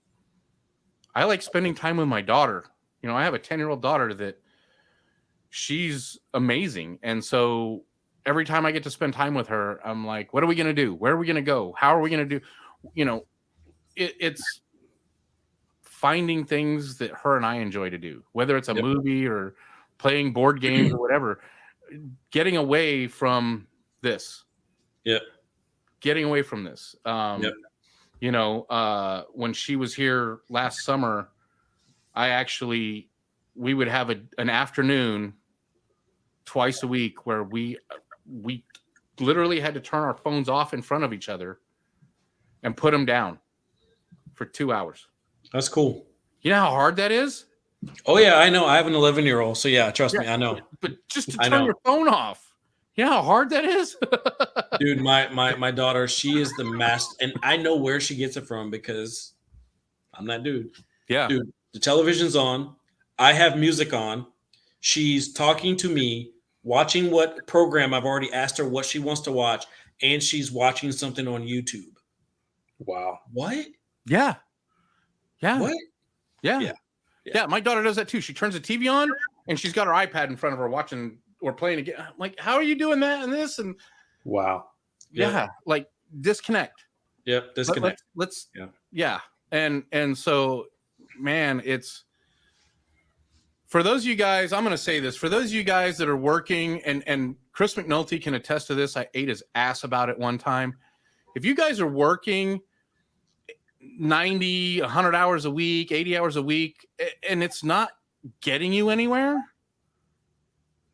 A: I like spending time with my daughter. You know, I have a 10-year-old daughter that she's amazing, and so every time I get to spend time with her, I'm like, what are we gonna do? Where are we gonna go? How are we gonna do? You know, it's finding things that her and I enjoy to do, whether it's a movie or playing board games or whatever, getting away from this.
C: Yep.
A: Getting away from this. You know, when she was here last summer, we would have an afternoon twice a week where we literally had to turn our phones off in front of each other and put them down for 2 hours.
C: That's cool.
A: You know how hard that is?
C: Oh yeah, I know. I have an 11-year-old, so yeah, trust me, I know.
A: But just to turn your phone off, you know how hard that is?
C: Dude, my daughter, she is the master, and I know where she gets it from because I'm that dude.
A: Yeah.
C: Dude, the television's on. I have music on. She's talking to me, watching what program I've already asked her what she wants to watch, and she's watching something on YouTube.
B: Wow.
C: What?
A: Yeah. Yeah.
C: What?
A: Yeah. Yeah. My daughter does that too. She turns the TV on and she's got her iPad in front of her watching or playing again. I'm like, how are you doing that and this? And
B: wow.
A: Yeah. Like disconnect.
C: Yep. Disconnect.
A: Let's And so, man, it's for those of you guys, I'm going to say this, for those of you guys that are working, and Chris McNulty can attest to this. I ate his ass about it one time. If you guys are working 90, 100 hours a week, 80 hours a week, and it's not getting you anywhere,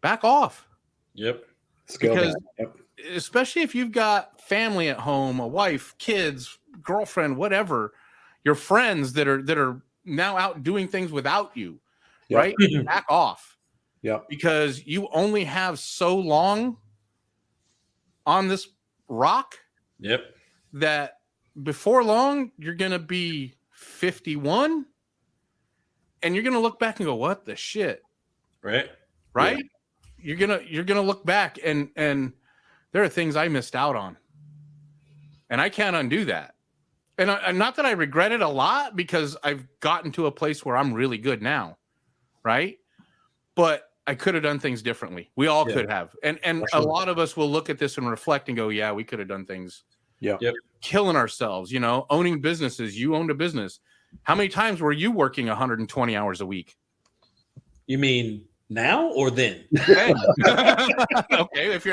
A: back off.
C: Yep.
A: Because especially if you've got family at home, a wife, kids, girlfriend, whatever, your friends that are now out doing things without you, right? Back off.
B: Yeah.
A: Because you only have so long on this rock.
C: Yep.
A: That before long, you're going to be 51 and you're going to look back and go, what the shit?
C: Right.
A: Yeah. You're going to look back and there are things I missed out on and I can't undo that. And not that I regret it a lot because I've gotten to a place where I'm really good now. Right. But I could have done things differently. We all could have. And a lot of us will look at this and reflect and go, yeah, we could have done things.
B: Yeah.
C: Yep.
A: Killing ourselves, you know, owning businesses. You owned a business. How many times were you working 120 hours a week?
C: You mean now or then?
A: Okay. If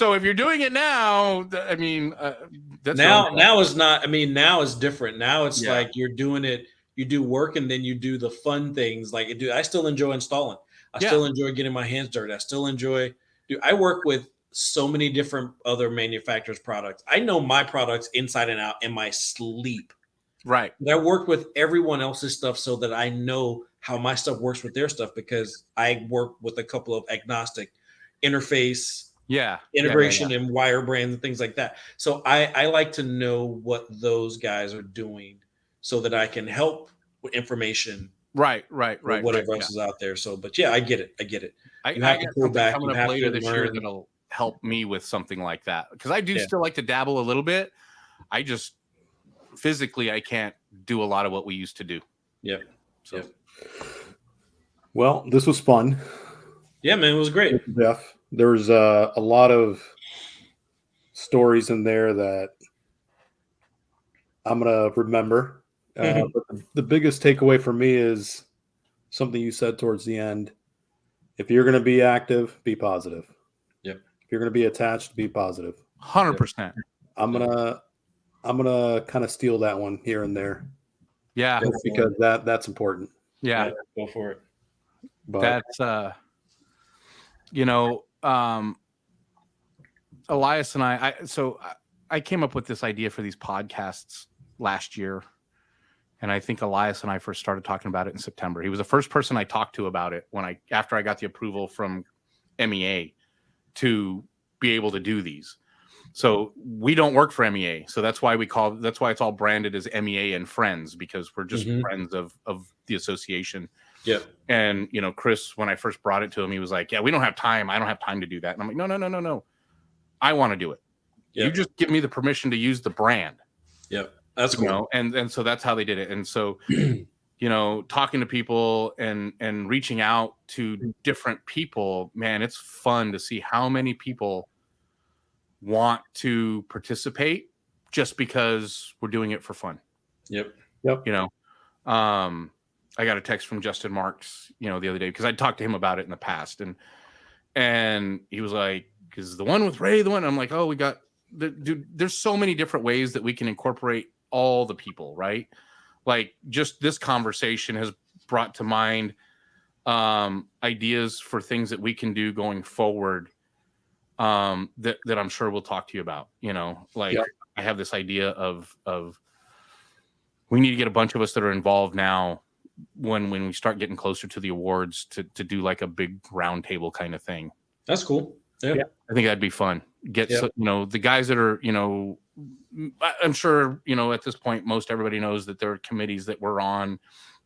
A: you're doing it now, I mean, that's
C: now is not. I mean, now is different. Now it's like you're doing it. You do work and then you do the fun things. Like I still enjoy installing. I still enjoy getting my hands dirty. I still enjoy. I work with so many different other manufacturers' products. I know my products inside and out in my sleep.
A: Right.
C: But I work with everyone else's stuff so that I know how my stuff works with their stuff because I work with a couple of agnostic interface, integration and wire brands and things like that. So I like to know what those guys are doing so that I can help with information.
A: Right.
C: Whatever else is out there. So, but yeah, I get it.
A: You have to pull back. Coming up later this year that'll help me with something like that because I do still like to dabble a little bit. I just physically I can't do a lot of what we used to do.
C: Yeah.
A: So,
B: well, this was fun.
C: Yeah, man, it was great.
B: Jeff, there's a lot of stories in there that I'm gonna remember. But the biggest takeaway for me is something you said towards the end. If you're going to be active, be positive.
C: Yep.
B: If you're going to be attached, be positive.
A: 100%.
B: I'm gonna kind of steal that one here and there.
A: Yeah.
B: Just because that's important.
A: Yeah.
C: Go for it.
B: But
A: that's Elias and I came up with this idea for these podcasts last year. And I think Elias and I first started talking about it in September. He was the first person I talked to about it after I got the approval from MEA to be able to do these. So we don't work for MEA. So that's why it's all branded as MEA and Friends, because we're just friends of the association.
C: Yeah.
A: And, Chris, when I first brought it to him, he was like, yeah, we don't have time. I don't have time to do that. And I'm like, no. I want to do it. Yep. You just give me the permission to use the brand.
C: Yep. That's cool.
A: And so that's how they did it. And so, talking to people and reaching out to different people, man, it's fun to see how many people want to participate just because we're doing it for fun.
C: Yep.
A: I got a text from Justin Marks, the other day, because I talked to him about it in the past, and he was like, "Is the one with Ray the one?" I'm like, "Oh, we got dude. There's so many different ways that we can incorporate all the people, right? Like, just this conversation has brought to mind ideas for things that we can do going forward. That I'm sure we'll talk to you about. I have this idea of we need to get a bunch of us that are involved now when we start getting closer to the awards to do like a big round table kind of thing.
C: That's cool. Yeah.
A: I think that'd be fun. The guys that are, I'm sure, at this point, most everybody knows that there are committees that we're on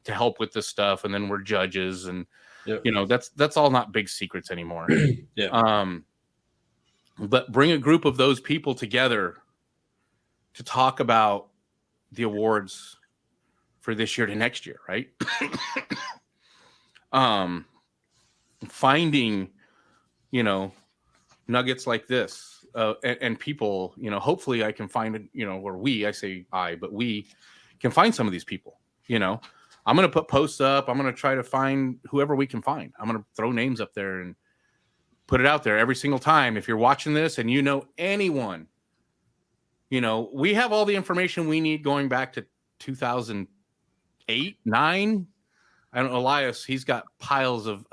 A: to help with this stuff. And then we're judges, and, that's all not big secrets anymore. But bring a group of those people together to talk about the awards for this year to next year, right? Finding, nuggets like this, and people, hopefully I can find, or we can find some of these people. I'm going to put posts up. I'm going to try to find whoever we can find. I'm going to throw names up there and put it out there every single time. If you're watching this and anyone, we have all the information we need going back to 2008, 9. I don't know, Elias, he's got piles of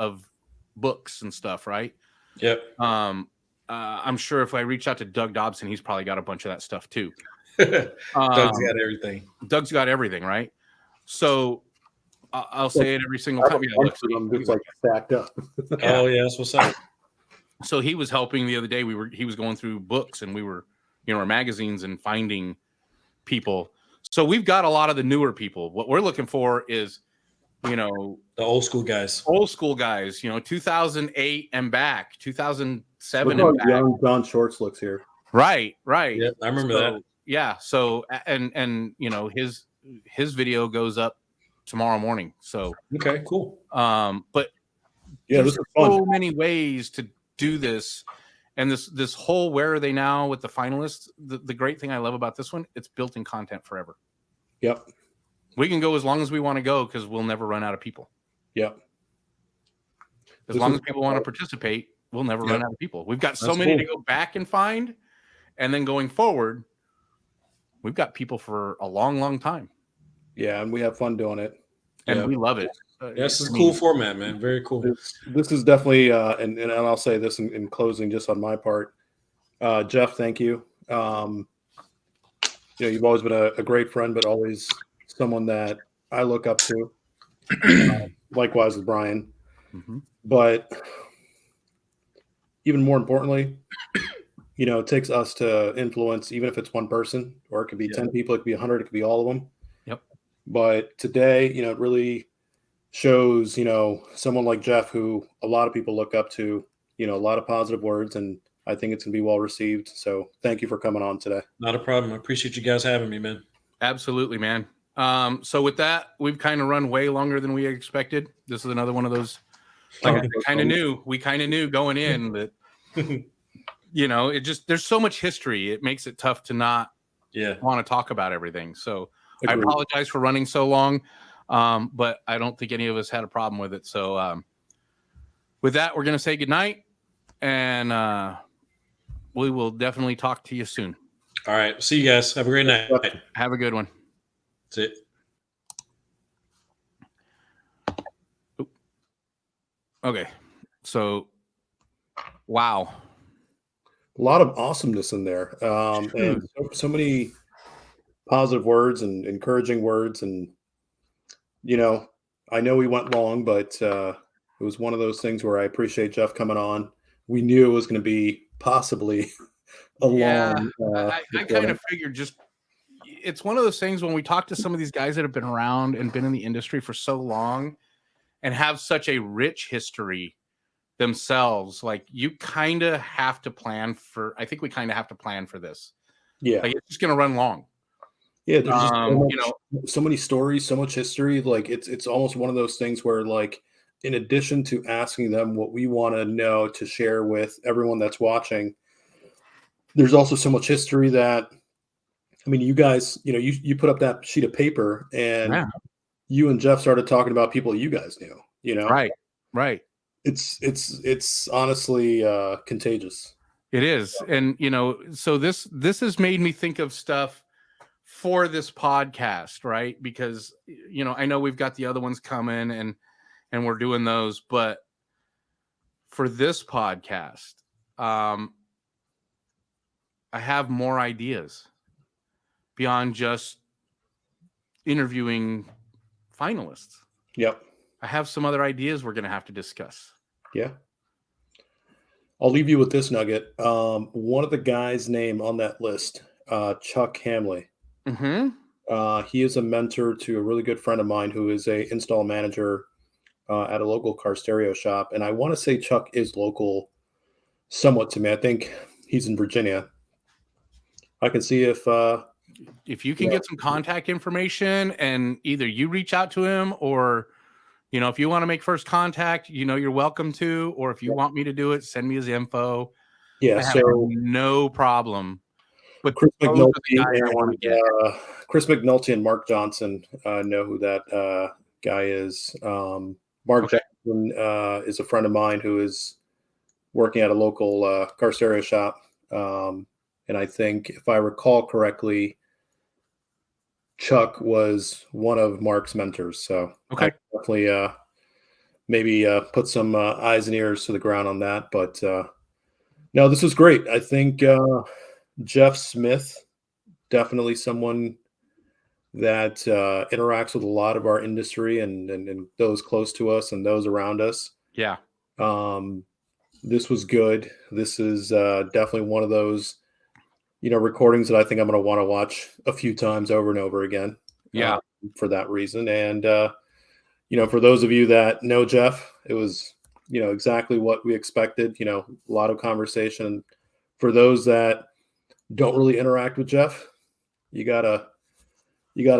A: books and stuff, right?
C: Yep.
A: I'm sure if I reach out to Doug Dobson, he's probably got a bunch of that stuff too.
C: Doug's got everything.
A: Doug's got everything, right? So I'll say it every single time.
B: I'm just like stacked up.
C: Oh yeah, that's what's up.
A: So he was helping the other day. He was going through books, and we were, our magazines, and finding people. So we've got a lot of the newer people. What we're looking for is,
C: the old school guys.
A: 2008 and back, 2007
B: Look
A: and back.
B: Young John Shorts looks here.
A: Right.
C: Yeah, I remember that.
A: Yeah. So and his video goes up tomorrow morning. So
C: okay, cool.
A: But
B: yeah,
A: there's so many ways to do this. And this whole Where Are They Now with the finalists, the great thing I love about this one, it's built-in content forever.
B: Yep.
A: We can go as long as we want to go because we'll never run out of people.
B: Yep.
A: As long as people want to participate, we'll never run out of people. We've got so many to go back and find. And then going forward, we've got people for a long, long time.
B: Yeah, and we have fun doing it.
A: And we love it.
C: This is a cool format, man. Very cool.
B: This is definitely, and I'll say this in closing, just on my part. Jeff, thank you. You've always been a great friend, but always someone that I look up to. Likewise with Bryan.
A: Mm-hmm.
B: But even more importantly, it takes us to influence, even if it's one person, or it could be 10 people, it could be 100, it could be all of them.
A: Yep.
B: But today, it really shows, someone like Jeff, who a lot of people look up to, a lot of positive words, and I think it's going to be well received. So thank you for coming on today.
C: Not a problem. I appreciate you guys having me, man.
A: Absolutely, man. So with that, we've kind of run way longer than we expected. This is another one of those, we kind of knew going in that, it just, there's so much history. It makes it tough to not want to talk about everything. So agreed. I apologize for running so long. But I don't think any of us had a problem with it. So with that, we're going to say goodnight, and we will definitely talk to you soon.
C: All right. See you guys. Have a great night.
A: Have a good one.
C: That's it.
A: Okay. So, wow.
B: A lot of awesomeness in there. And so many positive words and encouraging words. And, I know we went long, but it was one of those things where I appreciate Jeff coming on. we knew it was going to be possibly a
A: Yeah,
B: long.
A: I kind of figured just it's one of those things when we talk to some of these guys that have been around and been in the industry for so long and have such a rich history themselves, like you kind of have to plan for. I think we kind of have to plan for this.
B: Yeah,
A: Like it's just going to run long.
B: yeah. There's just so many stories, so much history. Like it's almost one of those things where like, in addition to asking them what we want to know to share with everyone that's watching, there's also so much history that, I mean, you guys, you put up that sheet of paper and
A: Yeah.
B: you and Jeff started talking about people you guys knew,
A: Right.
B: It's honestly contagious.
A: It is. And so this has made me think of stuff for this podcast, right? Because I know we've got the other ones coming and we're doing those, but for this podcast, I have more ideas beyond just interviewing finalists.
B: Yep.
A: I have some other ideas we're going to have to discuss.
B: Yeah. I'll leave you with this nugget. One of the guys' name on that list, Chuck Hamley.
A: Mm-hmm.
B: He is a mentor to a really good friend of mine who is a install manager at a local car stereo shop. And I want to say Chuck is local somewhat to me. I think he's in Virginia. I can see if
A: you can get some contact information and either you reach out to him or, if you want to make first contact, you're welcome to, or if you want me to do it, send me his info.
B: Yeah.
A: I have no problem. But
B: Chris McNulty and Mark Johnson know who that guy is. Mark Johnson is a friend of mine who is working at a local car stereo shop. And I think, if I recall correctly, Chuck was one of Mark's mentors. So I definitely maybe put some eyes and ears to the ground on that. But no, this was great. I think Jeff Smith, definitely someone that interacts with a lot of our industry and those close to us and those around us.
A: Yeah.
B: This was good. This is definitely one of those, recordings that I think I'm going to want to watch a few times over and over again.
A: Yeah.
B: For that reason. And, for those of you that know Jeff, it was, exactly what we expected, a lot of conversation. For those that don't really interact with Jeff, you gotta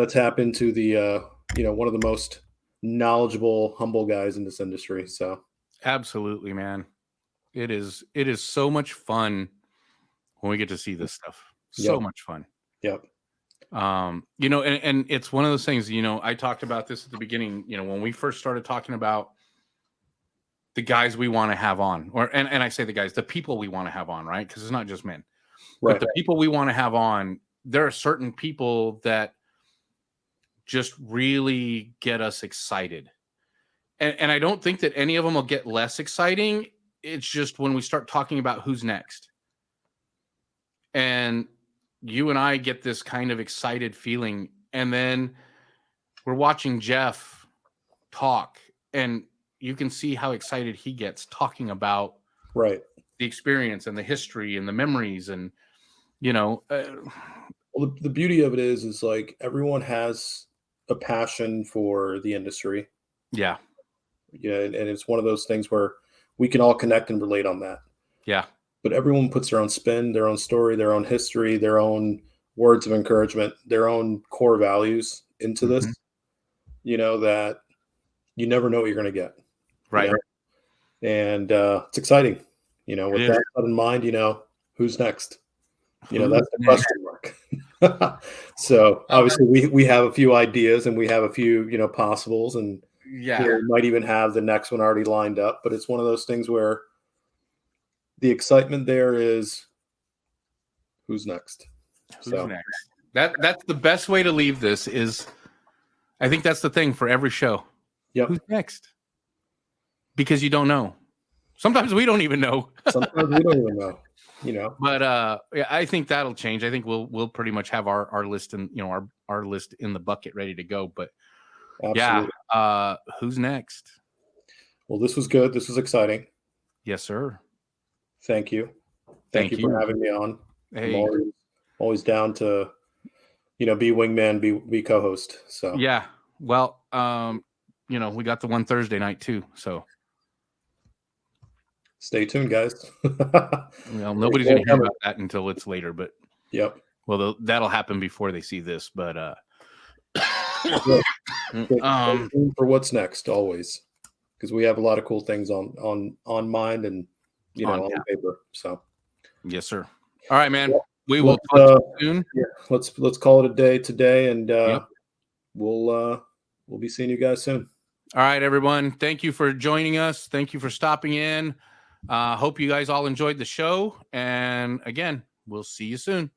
B: tap into the, one of the most knowledgeable, humble guys in this industry. So
A: absolutely, man. It is so much fun when we get to see this stuff. So much fun.
B: Yep.
A: And it's one of those things, I talked about this at the beginning, when we first started talking about the guys we want to have on, and I say the guys, the people we want to have on, right? Because it's not just men, but the people we want to have on, there are certain people that just really get us excited. And I don't think that any of them will get less exciting. It's just when we start talking about who's next. And you and I get this kind of excited feeling. And then we're watching Jeff talk, and you can see how excited he gets talking about the experience and the history and the memories. And,
B: well, the beauty of it is like everyone has a passion for the industry.
A: Yeah.
B: Yeah. And it's one of those things where we can all connect and relate on that.
A: Yeah.
B: But everyone puts their own spin, their own story, their own history, their own words of encouragement, their own core values into this, that you never know what you're going to get.
A: Right.
B: And it's exciting, with that in mind, who's next? That's the question mark. So obviously we have a few ideas and we have a few, possibles, and we might even have the next one already lined up, but it's one of those things where the excitement there is who's next.
A: Next? That's the best way to leave this. Is I think that's the thing for every show.
B: Yep.
A: Who's next? Because you don't know. Sometimes we don't even know.
B: Sometimes we don't even know.
A: But I think that'll change. I think we'll pretty much have our list and our list in the bucket ready to go. But
B: absolutely.
A: Who's next?
B: Well, this was good. This was exciting.
A: Yes, sir.
B: Thank you.
A: Thank
B: Thank you
A: you.
B: for having me on.
A: Hey,
B: I'm always down to, be wingman, be co-host. So
A: yeah. Well, we got the one Thursday night too. So
B: stay tuned, guys.
A: nobody's gonna hear about that until it's later, but
B: yep.
A: well, that'll happen before they see this. But
B: Stay tuned for what's next, always, because we have a lot of cool things on mind and on paper. So
A: yes, sir. All right, man.
B: Well,
A: we will talk soon.
B: Yeah, let's call it a day today, and we'll be seeing you guys soon.
A: All right, everyone. Thank you for joining us. Thank you for stopping in. Hope you guys all enjoyed the show. And again, we'll see you soon.